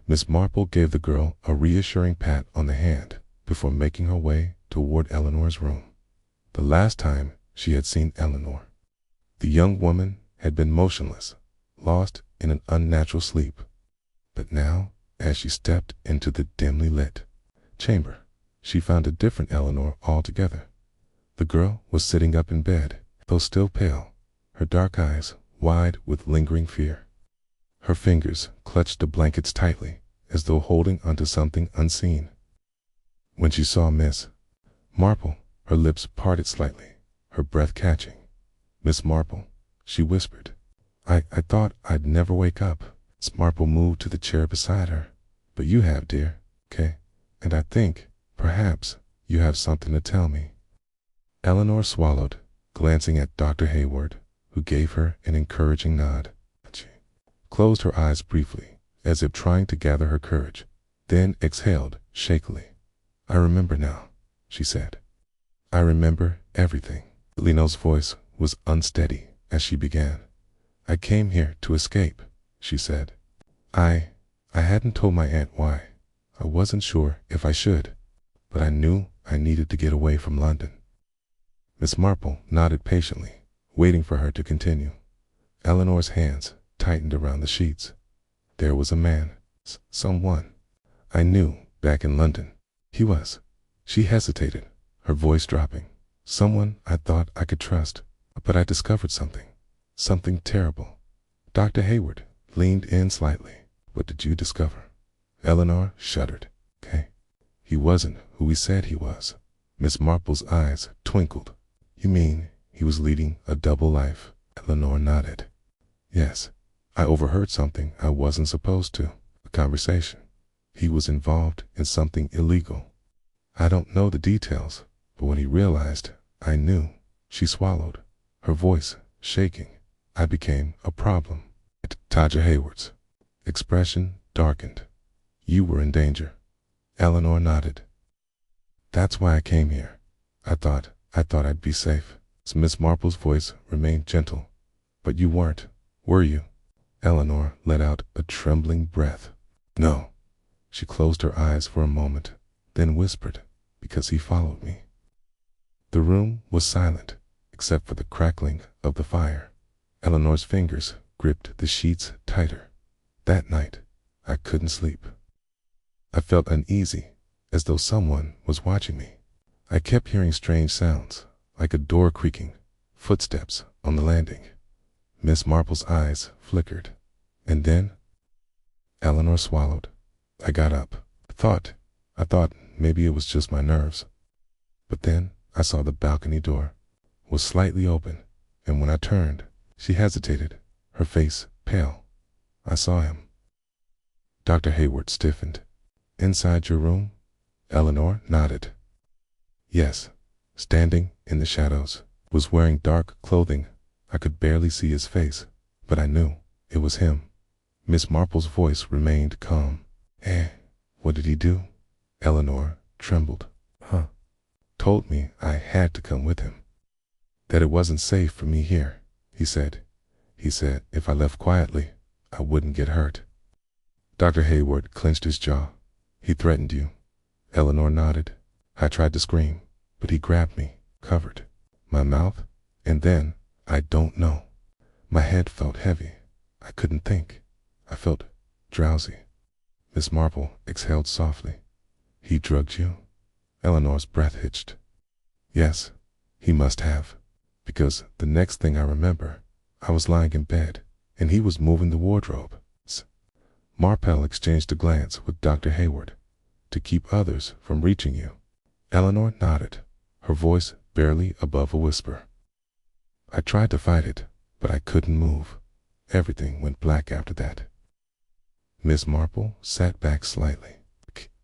Miss Marple gave the girl a reassuring pat on the hand before making her way toward Eleanor's room. The last time she had seen Eleanor, the young woman had been motionless, lost in an unnatural sleep. But now, as she stepped into the dimly lit chamber, she found a different Eleanor altogether. The girl was sitting up in bed, though still pale, her dark eyes wide with lingering fear. Her fingers clutched the blankets tightly, as though holding onto something unseen. When she saw Miss Marple, her lips parted slightly, her breath catching. "Miss Marple," she whispered. I thought I'd never wake up." Miss Marple moved to the chair beside her. "But you have, dear, okay? And I think, perhaps, you have something to tell me." Eleanor swallowed, glancing at Dr. Hayward, who gave her an encouraging nod. She closed her eyes briefly, as if trying to gather her courage, then exhaled shakily. "I remember now," she said. "I remember everything." Leno's voice was unsteady as she began. "I came here to escape," she said. I hadn't told my aunt why. I wasn't sure if I should, but I knew I needed to get away from London." Miss Marple nodded patiently, waiting for her to continue. Eleanor's hands tightened around the sheets. "There was a man, someone I knew back in London. He was—" She hesitated, her voice dropping. "Someone I thought I could trust, but I discovered something terrible." Dr. Hayward leaned in slightly. "What did you discover?" Eleanor shuddered. "Okay. He wasn't who he said he was." Miss Marple's eyes twinkled. "You mean he was leading a double life?" Eleanor nodded. "Yes. I overheard something I wasn't supposed to. A conversation. He was involved in something illegal. I don't know the details, but when he realized I knew," she swallowed, her voice shaking, "I became a problem." Dr. Hayward's expression darkened. "You were in danger." Eleanor nodded. "That's why I came here. I thought I'd be safe." Miss Marple's voice remained gentle. "But you weren't, were you?" Eleanor let out a trembling breath. "No." She closed her eyes for a moment, then whispered, "Because he followed me." The room was silent, except for the crackling of the fire. Eleanor's fingers gripped the sheets tighter. That night, I couldn't sleep. I felt uneasy, as though someone was watching me. I kept hearing strange sounds, like a door creaking, footsteps on the landing. Miss Marple's eyes flickered. And then, Eleanor swallowed. I got up. I thought maybe it was just my nerves. But then I saw the balcony door was slightly open, and when I turned, she hesitated, her face pale. I saw him. Dr. Hayward stiffened. "Inside your room?" Eleanor nodded. "Yes, standing in the shadows, was wearing dark clothing. I could barely see his face, but I knew it was him." Miss Marple's voice remained calm. What did he do?" Eleanor trembled. "Told me I had to come with him. That it wasn't safe for me here, he said. He said if I left quietly, I wouldn't get hurt." Dr. Hayward clenched his jaw. "He threatened you?" Eleanor nodded. "I tried to scream, but he grabbed me, covered my mouth, and then, I don't know. My head felt heavy. I couldn't think. I felt drowsy." Miss Marple exhaled softly. "He drugged you?" Eleanor's breath hitched. "Yes, he must have. Because the next thing I remember, I was lying in bed, and he was moving the wardrobe." Marple exchanged a glance with Dr. Hayward. "To keep others from reaching you." Eleanor nodded, her voice barely above a whisper. "I tried to fight it, but I couldn't move. Everything went black after that." Miss Marple sat back slightly.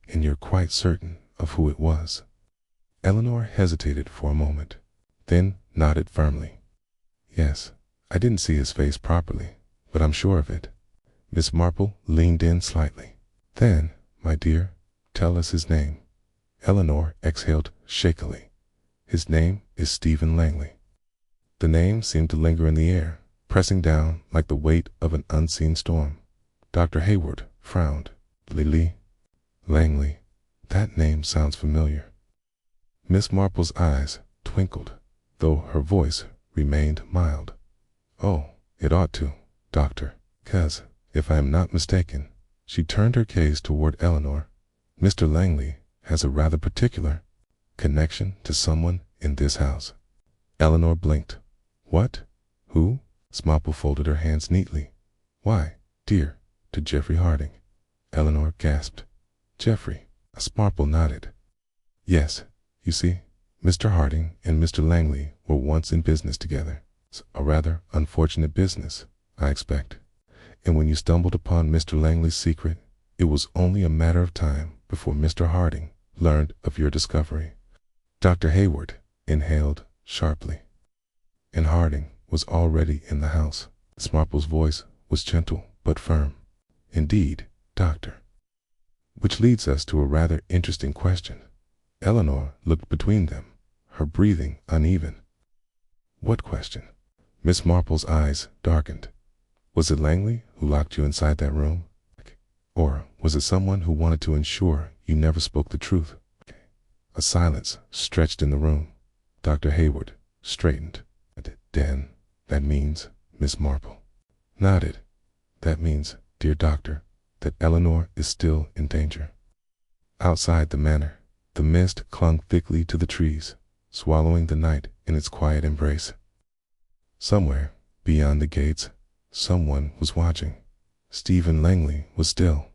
"And you're quite certain of who it was?" Eleanor hesitated for a moment, then nodded firmly. "Yes, I didn't see his face properly, but I'm sure of it. Miss Marple leaned in slightly. Then, my dear, tell us his name. Eleanor exhaled shakily. His name is Stephen Langley. The name seemed to linger in the air, pressing down like the weight of an unseen storm. Dr. Hayward frowned. Lily Langley, that name sounds familiar. Miss Marple's eyes twinkled, though her voice remained mild. Oh, it ought to, Doctor, 'cause, if I am not mistaken, she turned her gaze toward Eleanor. Mr. Langley has a rather particular connection to someone in this house. Eleanor blinked. What? Who? Miss Marple folded her hands neatly. Why, dear, to Geoffrey Harding. Eleanor gasped. Geoffrey? Miss Marple nodded. Yes, you see, Mr. Harding and Mr. Langley were once in business together. It's a rather unfortunate business, I expect. And when you stumbled upon Mr. Langley's secret, it was only a matter of time before Mr. Harding learned of your discovery. Dr. Hayward inhaled sharply. And Harding was already in the house. Miss Marple's voice was gentle but firm. Indeed, Doctor. Which leads us to a rather interesting question. Eleanor looked between them, her breathing uneven. What question? Miss Marple's eyes darkened. Was it Langley who locked you inside that room? Or was it someone who wanted to ensure you never spoke the truth? A silence stretched in the room. Dr. Hayward straightened. Then, that means, Miss Marple nodded. That means, dear doctor, that Eleanor is still in danger. Outside the manor, the mist clung thickly to the trees, swallowing the night in its quiet embrace. Somewhere, beyond the gates, someone was watching. Stephen Langley was still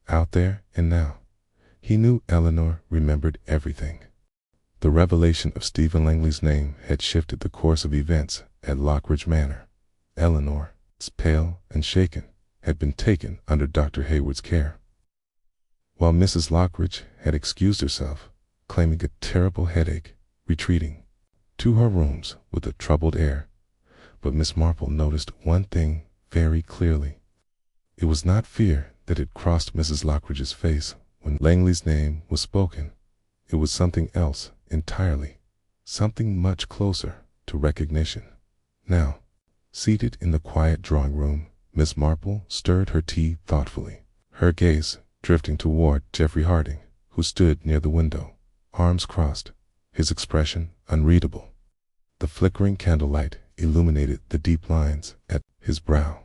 out there, and now he knew Eleanor remembered everything. The revelation of Stephen Langley's name had shifted the course of events at Lockridge Manor. Eleanor, pale and shaken, had been taken under Dr. Hayward's care, while Mrs. Lockridge had excused herself, claiming a terrible headache, retreating to her rooms with a troubled air. But Miss Marple noticed one thing very clearly. It was not fear that had crossed Mrs. Lockridge's face when Langley's name was spoken. It was something else entirely, something much closer to recognition. Now, seated in the quiet drawing room, Miss Marple stirred her tea thoughtfully, her gaze drifting toward Geoffrey Harding, who stood near the window, arms crossed, his expression unreadable. The flickering candlelight illuminated the deep lines at his brow.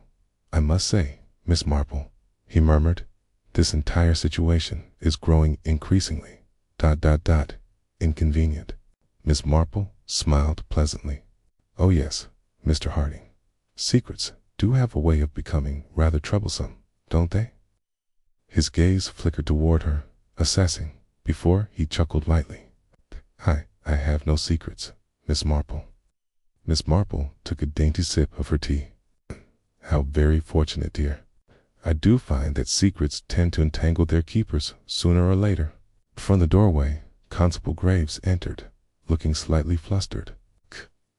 I must say, Miss Marple, he murmured, this entire situation is growing increasingly inconvenient. Miss Marple smiled pleasantly. Oh yes, Mr. Harding. Secrets do have a way of becoming rather troublesome, don't they? His gaze flickered toward her, assessing, before he chuckled lightly. I have no secrets, Miss Marple. Miss Marple took a dainty sip of her tea. How very fortunate, dear. I do find that secrets tend to entangle their keepers sooner or later. From the doorway, Constable Graves entered, looking slightly flustered.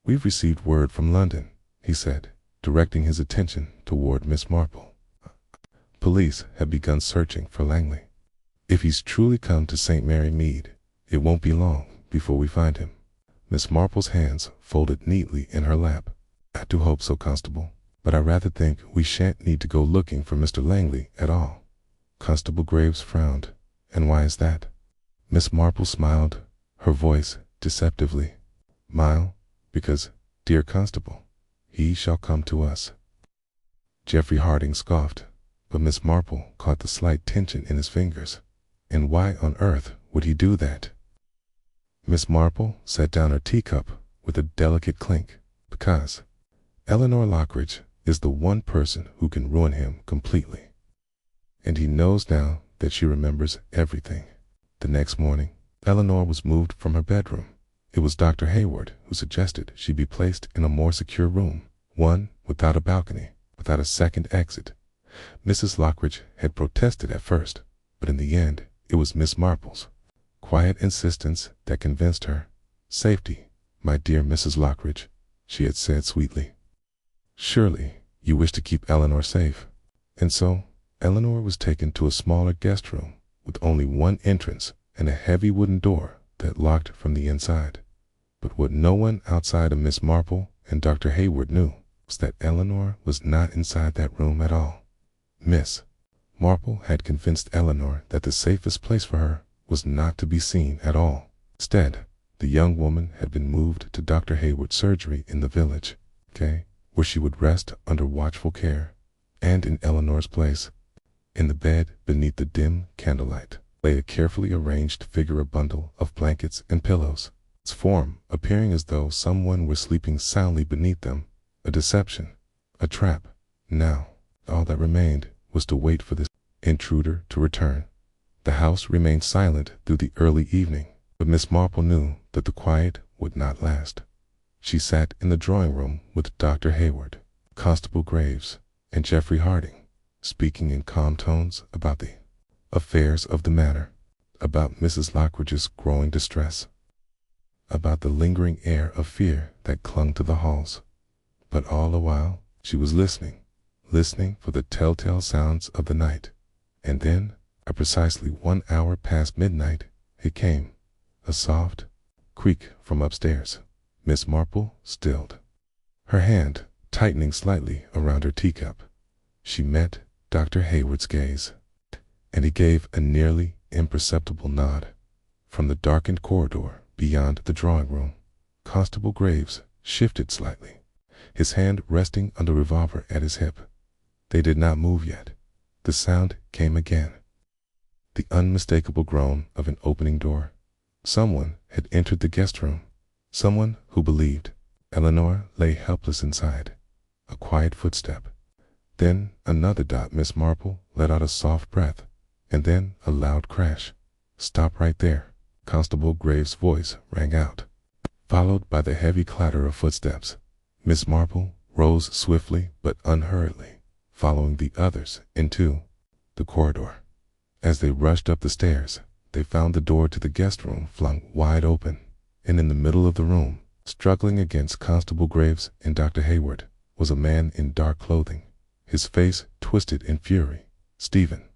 We've received word from London, he said, directing his attention toward Miss Marple. Police have begun searching for Langley. If he's truly come to St. Mary Mead, it won't be long before we find him. Miss Marple's hands folded neatly in her lap. I do hope so, Constable, but I rather think we shan't need to go looking for Mr. Langley at all. Constable Graves frowned. And why is that? Miss Marple smiled, her voice deceptively mild. Because, dear Constable, he shall come to us. Geoffrey Harding scoffed, but Miss Marple caught the slight tension in his fingers. And why on earth would he do that? Miss Marple set down her teacup with a delicate clink. Because Eleanor Lockridge is the one person who can ruin him completely. And he knows now that she remembers everything. The next morning, Eleanor was moved from her bedroom. It was Dr. Hayward who suggested she be placed in a more secure room, one without a balcony, without a second exit. Mrs. Lockridge had protested at first, but in the end, it was Miss Marple's quiet insistence that convinced her. Safety, my dear Mrs. Lockridge, she had said sweetly. Surely You wish to keep Eleanor safe." And so Eleanor was taken to a smaller guest room with only one entrance and a heavy wooden door that locked from the inside. But what no one outside of Miss Marple and Dr. Hayward knew was that Eleanor was not inside that room at all. Miss Marple had convinced Eleanor that the safest place for her was not to be seen at all. Instead, the young woman had been moved to Dr. Hayward's surgery in the village, where she would rest under watchful care. And in Eleanor's place, in the bed beneath the dim candlelight, lay a carefully arranged figure, a bundle of blankets and pillows, its form appearing as though someone were sleeping soundly beneath them. A deception, a trap. Now, all that remained was to wait for this intruder to return. The house remained silent through the early evening, but Miss Marple knew that the quiet would not last. She sat in the drawing room with Dr. Hayward, Constable Graves, and Geoffrey Harding, speaking in calm tones about the affairs of the manor, about Mrs. Lockridge's growing distress, about the lingering air of fear that clung to the halls. But all the while she was listening for the telltale sounds of the night. And then, at precisely 1 hour past midnight, it came, a soft creak from upstairs. Miss Marple stilled, her hand tightening slightly around her teacup. She met Dr. Hayward's gaze, and he gave a nearly imperceptible nod. From the darkened corridor beyond the drawing room, Constable Graves shifted slightly, his hand resting on the revolver at his hip. They did not move yet. The sound came again, the unmistakable groan of an opening door. Someone had entered the guest room, someone who believed Eleanor lay helpless inside. A quiet footstep, then another dot. Miss Marple let out a soft breath, and then a loud crash. "Stop right there," Constable Graves' voice rang out, followed by the heavy clatter of footsteps. Miss Marple rose swiftly but unhurriedly, following the others into the corridor. As they rushed up the stairs, they found the door to the guest room flung wide open, and in the middle of the room, struggling against Constable Graves and Dr. Hayward, was a man in dark clothing, his face twisted in fury. Stephen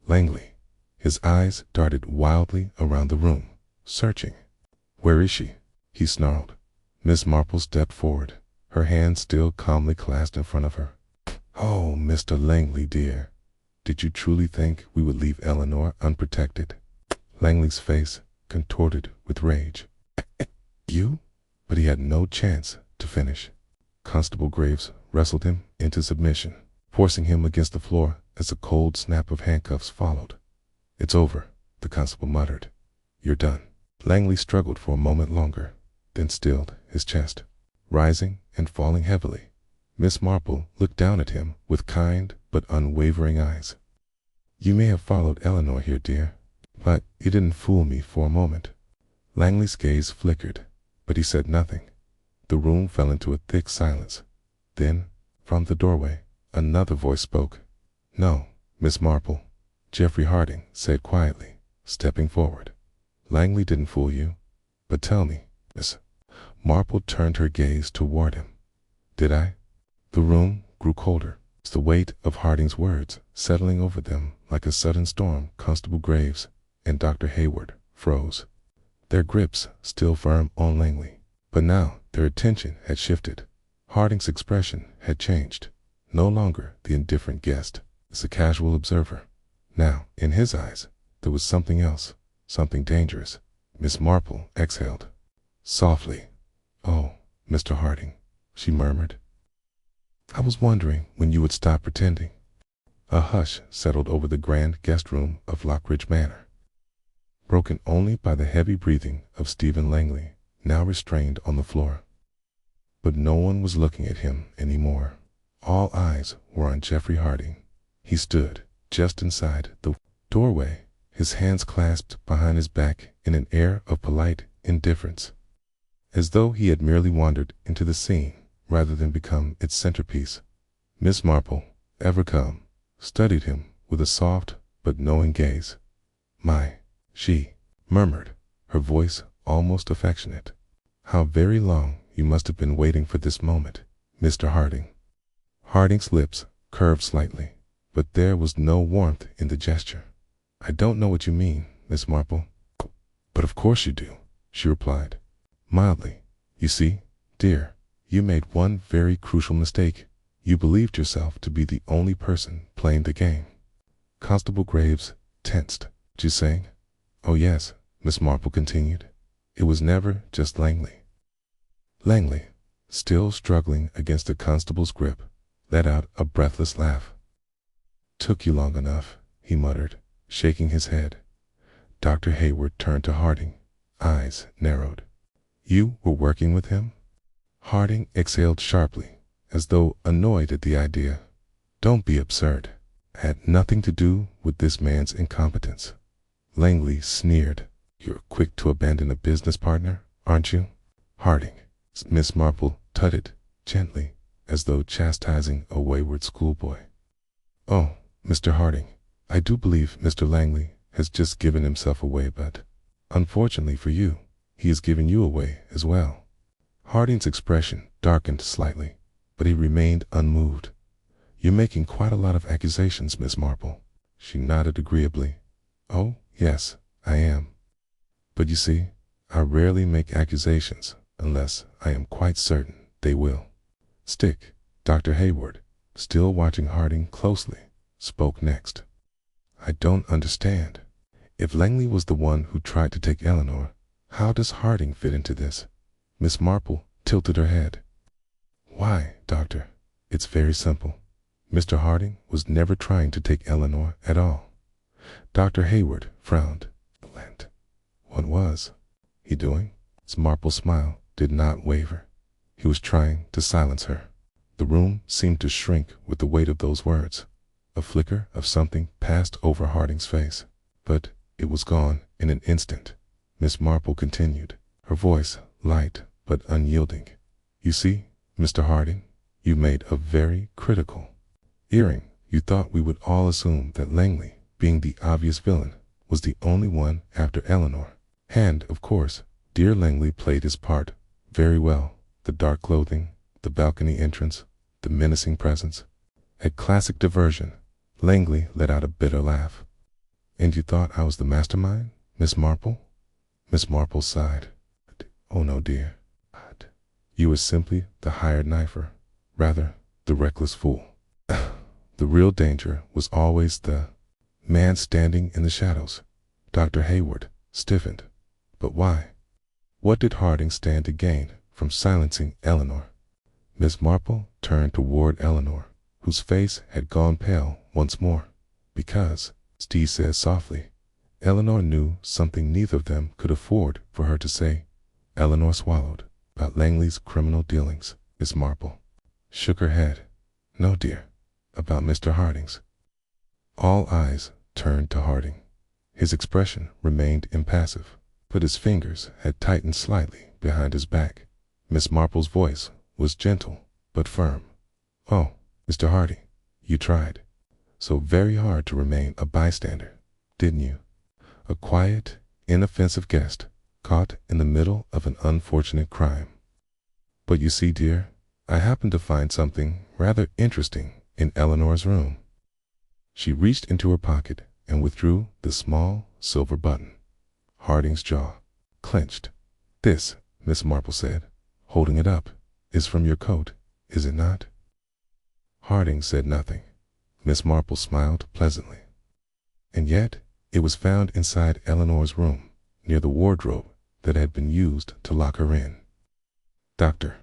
Langley. His eyes darted wildly around the room, searching. "Where is she?" he snarled. Miss Marple stepped forward, her hands still calmly clasped in front of her. "Oh, Mr. Langley, dear, did you truly think we would leave Eleanor unprotected?" Langley's face contorted with rage. "You?" But he had no chance to finish. Constable Graves wrestled him into submission, forcing him against the floor as a cold snap of handcuffs followed. "It's over," the constable muttered. "You're done." Langley struggled for a moment longer, then stilled his chest, rising and falling heavily. Miss Marple looked down at him with kind but unwavering eyes. "You may have followed Eleanor here, dear, but you didn't fool me for a moment." Langley's gaze flickered, but he said nothing. The room fell into a thick silence. Then, from the doorway, another voice spoke. "No, Miss Marple," Geoffrey Harding said quietly, stepping forward. "Langley didn't fool you. But tell me, Miss." Marple turned her gaze toward him. "Did I?" The room grew colder, the weight of Harding's words settling over them like a sudden storm. Constable Graves and Dr. Hayward froze, their grips still firm on Langley. But now their attention had shifted. Harding's expression had changed. No longer the indifferent guest, as a casual observer. Now, in his eyes, there was something else, something dangerous. Miss Marple exhaled softly. "Oh, Mr. Harding," she murmured. "I was wondering when you would stop pretending." A hush settled over the grand guest room of Lockridge Manor, broken only by the heavy breathing of Stephen Langley, now restrained on the floor. But no one was looking at him anymore. All eyes were on Geoffrey Harding. He stood just inside the doorway, his hands clasped behind his back in an air of polite indifference, as though he had merely wandered into the scene rather than become its centerpiece. Miss Marple, ever calm, studied him with a soft but knowing gaze. She murmured, her voice almost affectionate. "How very long you must have been waiting for this moment, Mr. Harding." Harding's lips curved slightly, but there was no warmth in the gesture. "I don't know what you mean, Miss Marple." "But of course you do," she replied, mildly. "You see, dear, you made one very crucial mistake. You believed yourself to be the only person playing the game." Constable Graves tensed. "What you saying?" "Oh yes," Miss Marple continued. "It was never just Langley." Langley, still struggling against the constable's grip, let out a breathless laugh. "Took you long enough," he muttered, shaking his head. Dr. Hayward turned to Harding, eyes narrowed. "You were working with him?" Harding exhaled sharply, as though annoyed at the idea. "Don't be absurd. I had nothing to do with this man's incompetence." Langley sneered. "You're quick to abandon a business partner, aren't you?" "Harding," Miss Marple tutted gently, as though chastising a wayward schoolboy. "Oh, Mr. Harding, I do believe Mr. Langley has just given himself away, but unfortunately for you, he has given you away as well." Harding's expression darkened slightly, but he remained unmoved. "You're making quite a lot of accusations, Miss Marple." She nodded agreeably. "Oh, yes, I am. But you see, I rarely make accusations unless I am quite certain they will stick." Dr. Hayward, still watching Harding closely, spoke next. "I don't understand. If Langley was the one who tried to take Eleanor, how does Harding fit into this?" Miss Marple tilted her head. "Why, doctor, it's very simple. Mr. Harding was never trying to take Eleanor at all." Dr. Hayward frowned. "What was he doing?" Miss Marple's smile did not waver. "He was trying to silence her." The room seemed to shrink with the weight of those words. A flicker of something passed over Harding's face, but it was gone in an instant. Miss Marple continued, her voice light but unyielding. "You see, Mr. Harding, you made a very critical erring. You thought we would all assume that Langley, being the obvious villain, was the only one after Eleanor. And, of course, dear Langley played his part very well. The dark clothing, the balcony entrance, the menacing presence. A classic diversion." Langley let out a bitter laugh. "And you thought I was the mastermind, Miss Marple?" Miss Marple sighed. "Oh no, dear. You were simply the hired knifer, rather the reckless fool. The real danger was always the man standing in the shadows." Dr. Hayward stiffened. "But why? What did Harding stand to gain from silencing Eleanor?" Miss Marple turned toward Eleanor, whose face had gone pale once more. "Because," Steve said softly, "Eleanor knew something neither of them could afford for her to say." Eleanor swallowed. "About Langley's criminal dealings." Miss Marple shook her head. "No, dear, about Mr. Harding's." All eyes turned to Harding. His expression remained impassive, but his fingers had tightened slightly behind his back. Miss Marple's voice was gentle but firm. "Oh, Mr. Harding, you tried so very hard to remain a bystander, didn't you? A quiet, inoffensive guest caught in the middle of an unfortunate crime. But you see, dear, I happened to find something rather interesting in Eleanor's room." She reached into her pocket and withdrew the small silver button. Harding's jaw clenched. "This," Miss Marple said, holding it up, "is from your coat, is it not?" Harding said nothing. Miss Marple smiled pleasantly. "And yet it was found inside Eleanor's room, near the wardrobe that had been used to lock her in." Dr.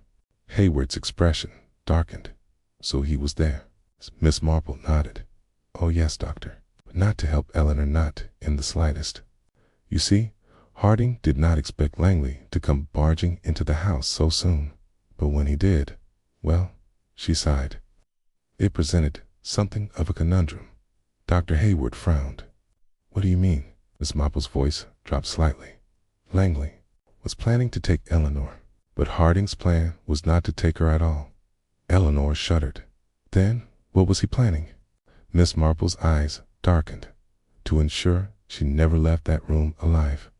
Hayward's expression darkened. "So he was there?" Miss Marple nodded. "Oh yes, doctor, but not to help Eleanor, not in the slightest. You see, Harding did not expect Langley to come barging into the house so soon, but when he did, well," she sighed, "it presented something of a conundrum." Dr. Hayward frowned. "What do you mean?" Miss Marple's voice dropped slightly. "Langley was planning to take Eleanor, but Harding's plan was not to take her at all." Eleanor shuddered. "Then what was he planning?" Miss Marple's eyes darkened. "To ensure she never left that room alive."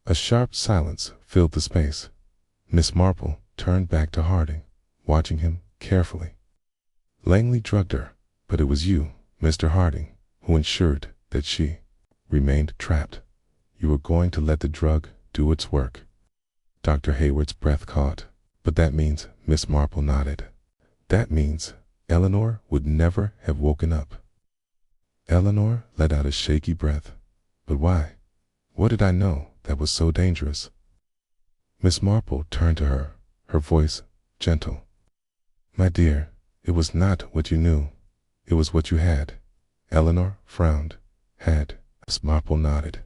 A sharp silence filled the space. Miss Marple turned back to Harding, watching him carefully. Langley drugged her, but it was you, Mr. Harding, who ensured that she remained trapped. You were going to let the drug do its work. Dr. Hayward's breath caught. But that means, Miss Marple nodded. That means Eleanor would never have woken up. Eleanor let out a shaky breath. But why? What did I know that was so dangerous? Miss Marple turned to her, her voice gentle. My dear, it was not what you knew. It was what you had. Eleanor frowned. Had. Miss Marple nodded.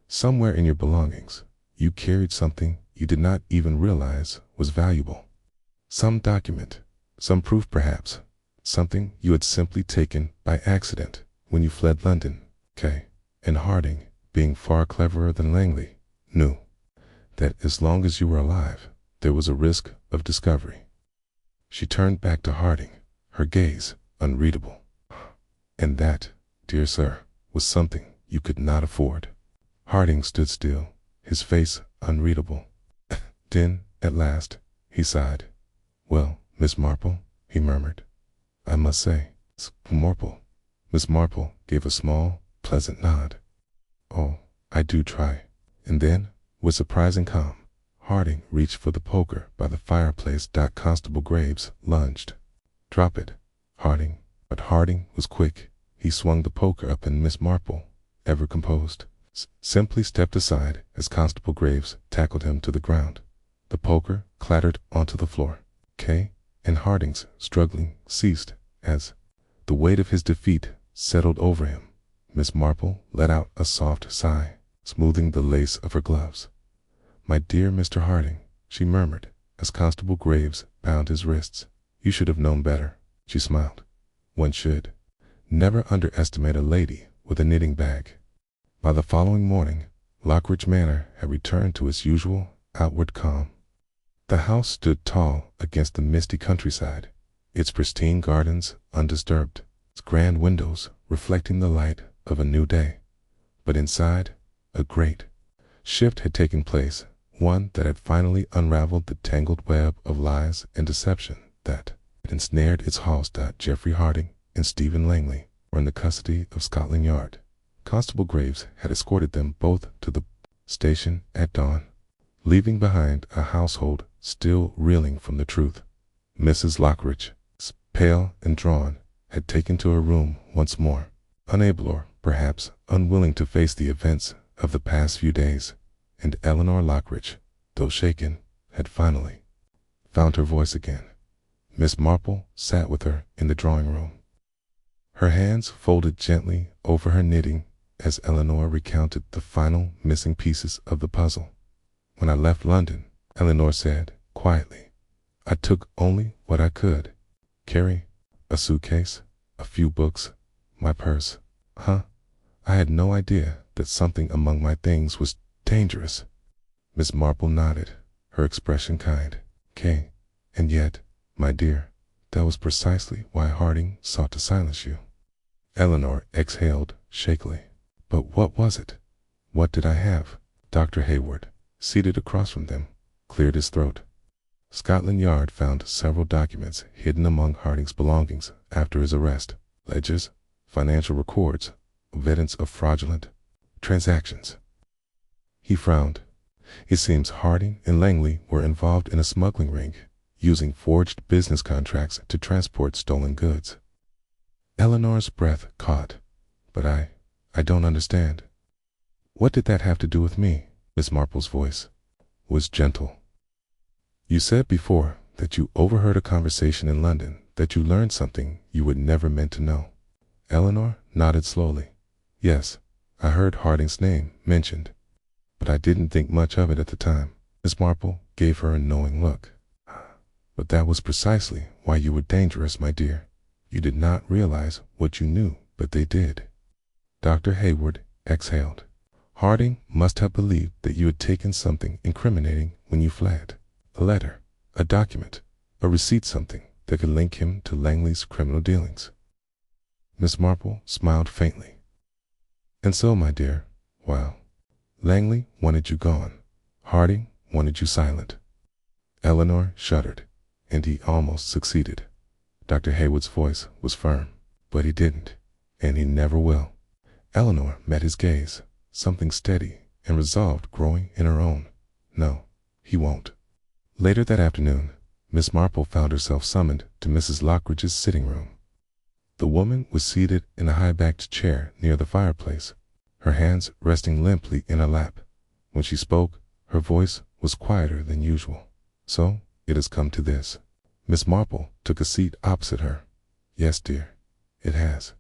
Somewhere in your belongings, you carried something you did not even realize was valuable. Some document, some proof perhaps, something you had simply taken by accident when you fled London. And Harding, being far cleverer than Langley, knew that as long as you were alive, there was a risk of discovery. She turned back to Harding, her gaze unreadable. And that, dear sir, was something you could not afford. Harding stood still, his face unreadable. Then, at last, he sighed. Well, Miss Marple, he murmured, I must say, Marple. Miss Marple gave a small, pleasant nod. Oh, I do try. And then, with surprising calm, Harding reached for the poker by the fireplace. Constable Graves lunged. Drop it, Harding. But Harding was quick. He swung the poker up and Miss Marple, ever composed, simply stepped aside as Constable Graves tackled him to the ground. The poker clattered onto the floor. And Harding's struggling ceased as the weight of his defeat settled over him. Miss Marple let out a soft sigh, smoothing the lace of her gloves. My dear Mr. Harding, she murmured as Constable Graves bound his wrists. You should have known better. She smiled. One should never underestimate a lady with a knitting bag. By the following morning, Lockridge Manor had returned to its usual outward calm. The house stood tall against the misty countryside, its pristine gardens undisturbed, its grand windows reflecting the light of a new day. But inside, a great shift had taken place, one that had finally unraveled the tangled web of lies and deception that had ensnared its halls. Geoffrey Harding and Stephen Langley were in the custody of Scotland Yard. Constable Graves had escorted them both to the station at dawn, leaving behind a household still reeling from the truth. Mrs. Lockridge, pale and drawn, had taken to her room once more, unable or perhaps unwilling to face the events of the past few days, and Eleanor Lockridge, though shaken, had finally found her voice again. Miss Marple sat with her in the drawing room, her hands folded gently over her knitting as Eleanor recounted the final missing pieces of the puzzle. When I left London, Eleanor said quietly, I took only what I could carry: a suitcase, a few books, my purse. I had no idea that something among my things was dangerous. Miss Marple nodded, her expression kind. And yet, my dear, that was precisely why Harding sought to silence you. Eleanor exhaled shakily. But what was it? What did I have? Dr. Hayward, seated across from them, cleared his throat. Scotland Yard found several documents hidden among Harding's belongings after his arrest. Ledgers, financial records, evidence of fraudulent transactions. He frowned. It seems Harding and Langley were involved in a smuggling ring, using forged business contracts to transport stolen goods. Eleanor's breath caught. But I don't understand. What did that have to do with me? Miss Marple's voice was gentle. You said before that you overheard a conversation in London, that you learned something you would never meant to know. Eleanor nodded slowly. Yes, I heard Harding's name mentioned, but I didn't think much of it at the time. Miss Marple gave her a knowing look. But that was precisely why you were dangerous, my dear. You did not realize what you knew, but they did. Dr. Hayward exhaled. Harding must have believed that you had taken something incriminating when you fled. A letter, a document, a receipt, something that could link him to Langley's criminal dealings. Miss Marple smiled faintly. And so, my dear, while Langley wanted you gone, Harding wanted you silent. Eleanor shuddered, and he almost succeeded. Dr. Haywood's voice was firm, but he didn't, and he never will. Eleanor met his gaze, something steady and resolved growing in her own. No, he won't. Later that afternoon, Miss Marple found herself summoned to Mrs. Lockridge's sitting room. The woman was seated in a high-backed chair near the fireplace, her hands resting limply in her lap. When she spoke, her voice was quieter than usual. "So, it has come to this." Miss Marple took a seat opposite her. "Yes, dear, it has."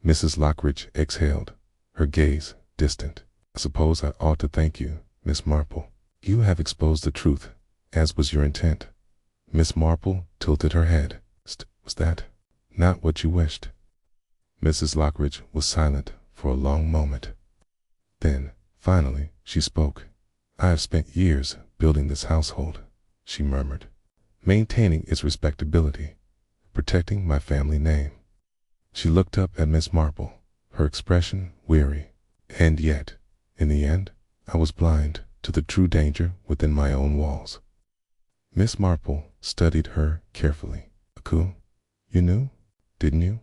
Mrs. Lockridge exhaled, her gaze distant. "I suppose I ought to thank you, Miss Marple. You have exposed the truth, as was your intent." Miss Marple tilted her head. "Was that not what you wished?" Mrs. Lockridge was silent for a long moment. Then, finally, she spoke. "I have spent years building this household," she murmured, "maintaining its respectability, protecting my family name." She looked up at Miss Marple, her expression weary. "And yet, in the end, I was blind to the true danger within my own walls." Miss Marple studied her carefully. "A coup? You knew, didn't you?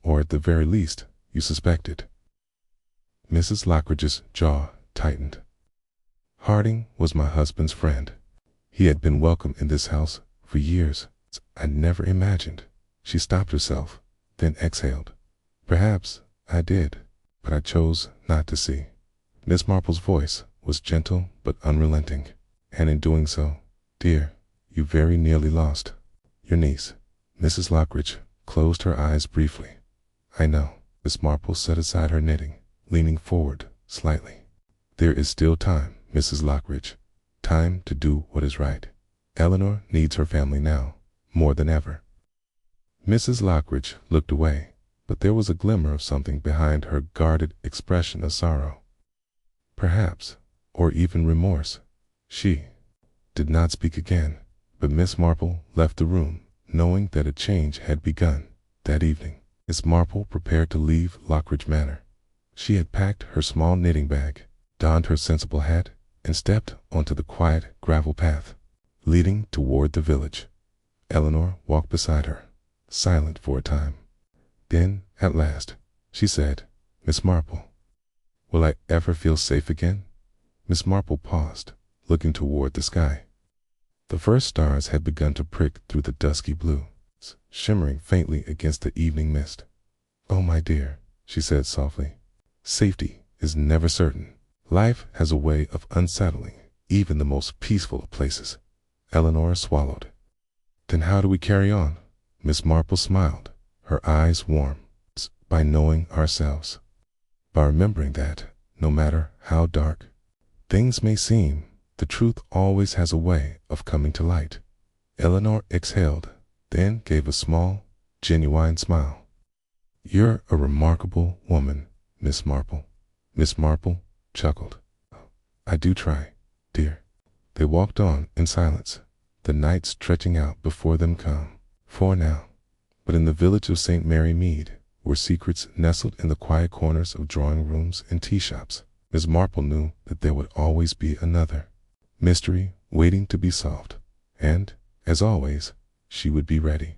Or at the very least, you suspected?" Mrs. Lockridge's jaw tightened. "Harding was my husband's friend. He had been welcome in this house for years. I never imagined." She stopped herself, then exhaled. "Perhaps I did, but I chose not to see." Miss Marple's voice was gentle but unrelenting. "And in doing so, dear, you very nearly lost your niece." Mrs. Lockridge closed her eyes briefly. "I know." Miss Marple set aside her knitting, leaning forward slightly. "There is still time, Mrs. Lockridge. Time to do what is right. Eleanor needs her family now, more than ever." Mrs. Lockridge looked away, but there was a glimmer of something behind her guarded expression of sorrow. Perhaps, or even remorse. She did not speak again, but Miss Marple left the room, knowing that a change had begun that evening. Miss Marple prepared to leave Lockridge Manor. She had packed her small knitting bag, donned her sensible hat, and stepped onto the quiet gravel path leading toward the village. Eleanor walked beside her, silent for a time. Then, at last, she said, "Miss Marple, will I ever feel safe again?" Miss Marple paused, looking toward the sky. The first stars had begun to prick through the dusky blue, shimmering faintly against the evening mist. "Oh, my dear," she said softly, "safety is never certain. Life has a way of unsettling even the most peaceful of places." Eleanor swallowed. "Then how do we carry on?" Miss Marple smiled, her eyes warm. "By knowing ourselves. By remembering that, no matter how dark things may seem, the truth always has a way of coming to light." Eleanor exhaled, then gave a small, genuine smile. "You're a remarkable woman, Miss Marple." Miss Marple chuckled. "I do try, dear." They walked on in silence, the night stretching out before them calm. For now. But in the village of St. Mary Mead were secrets nestled in the quiet corners of drawing rooms and tea shops. Miss Marple knew that there would always be another mystery waiting to be solved, and, as always, she would be ready.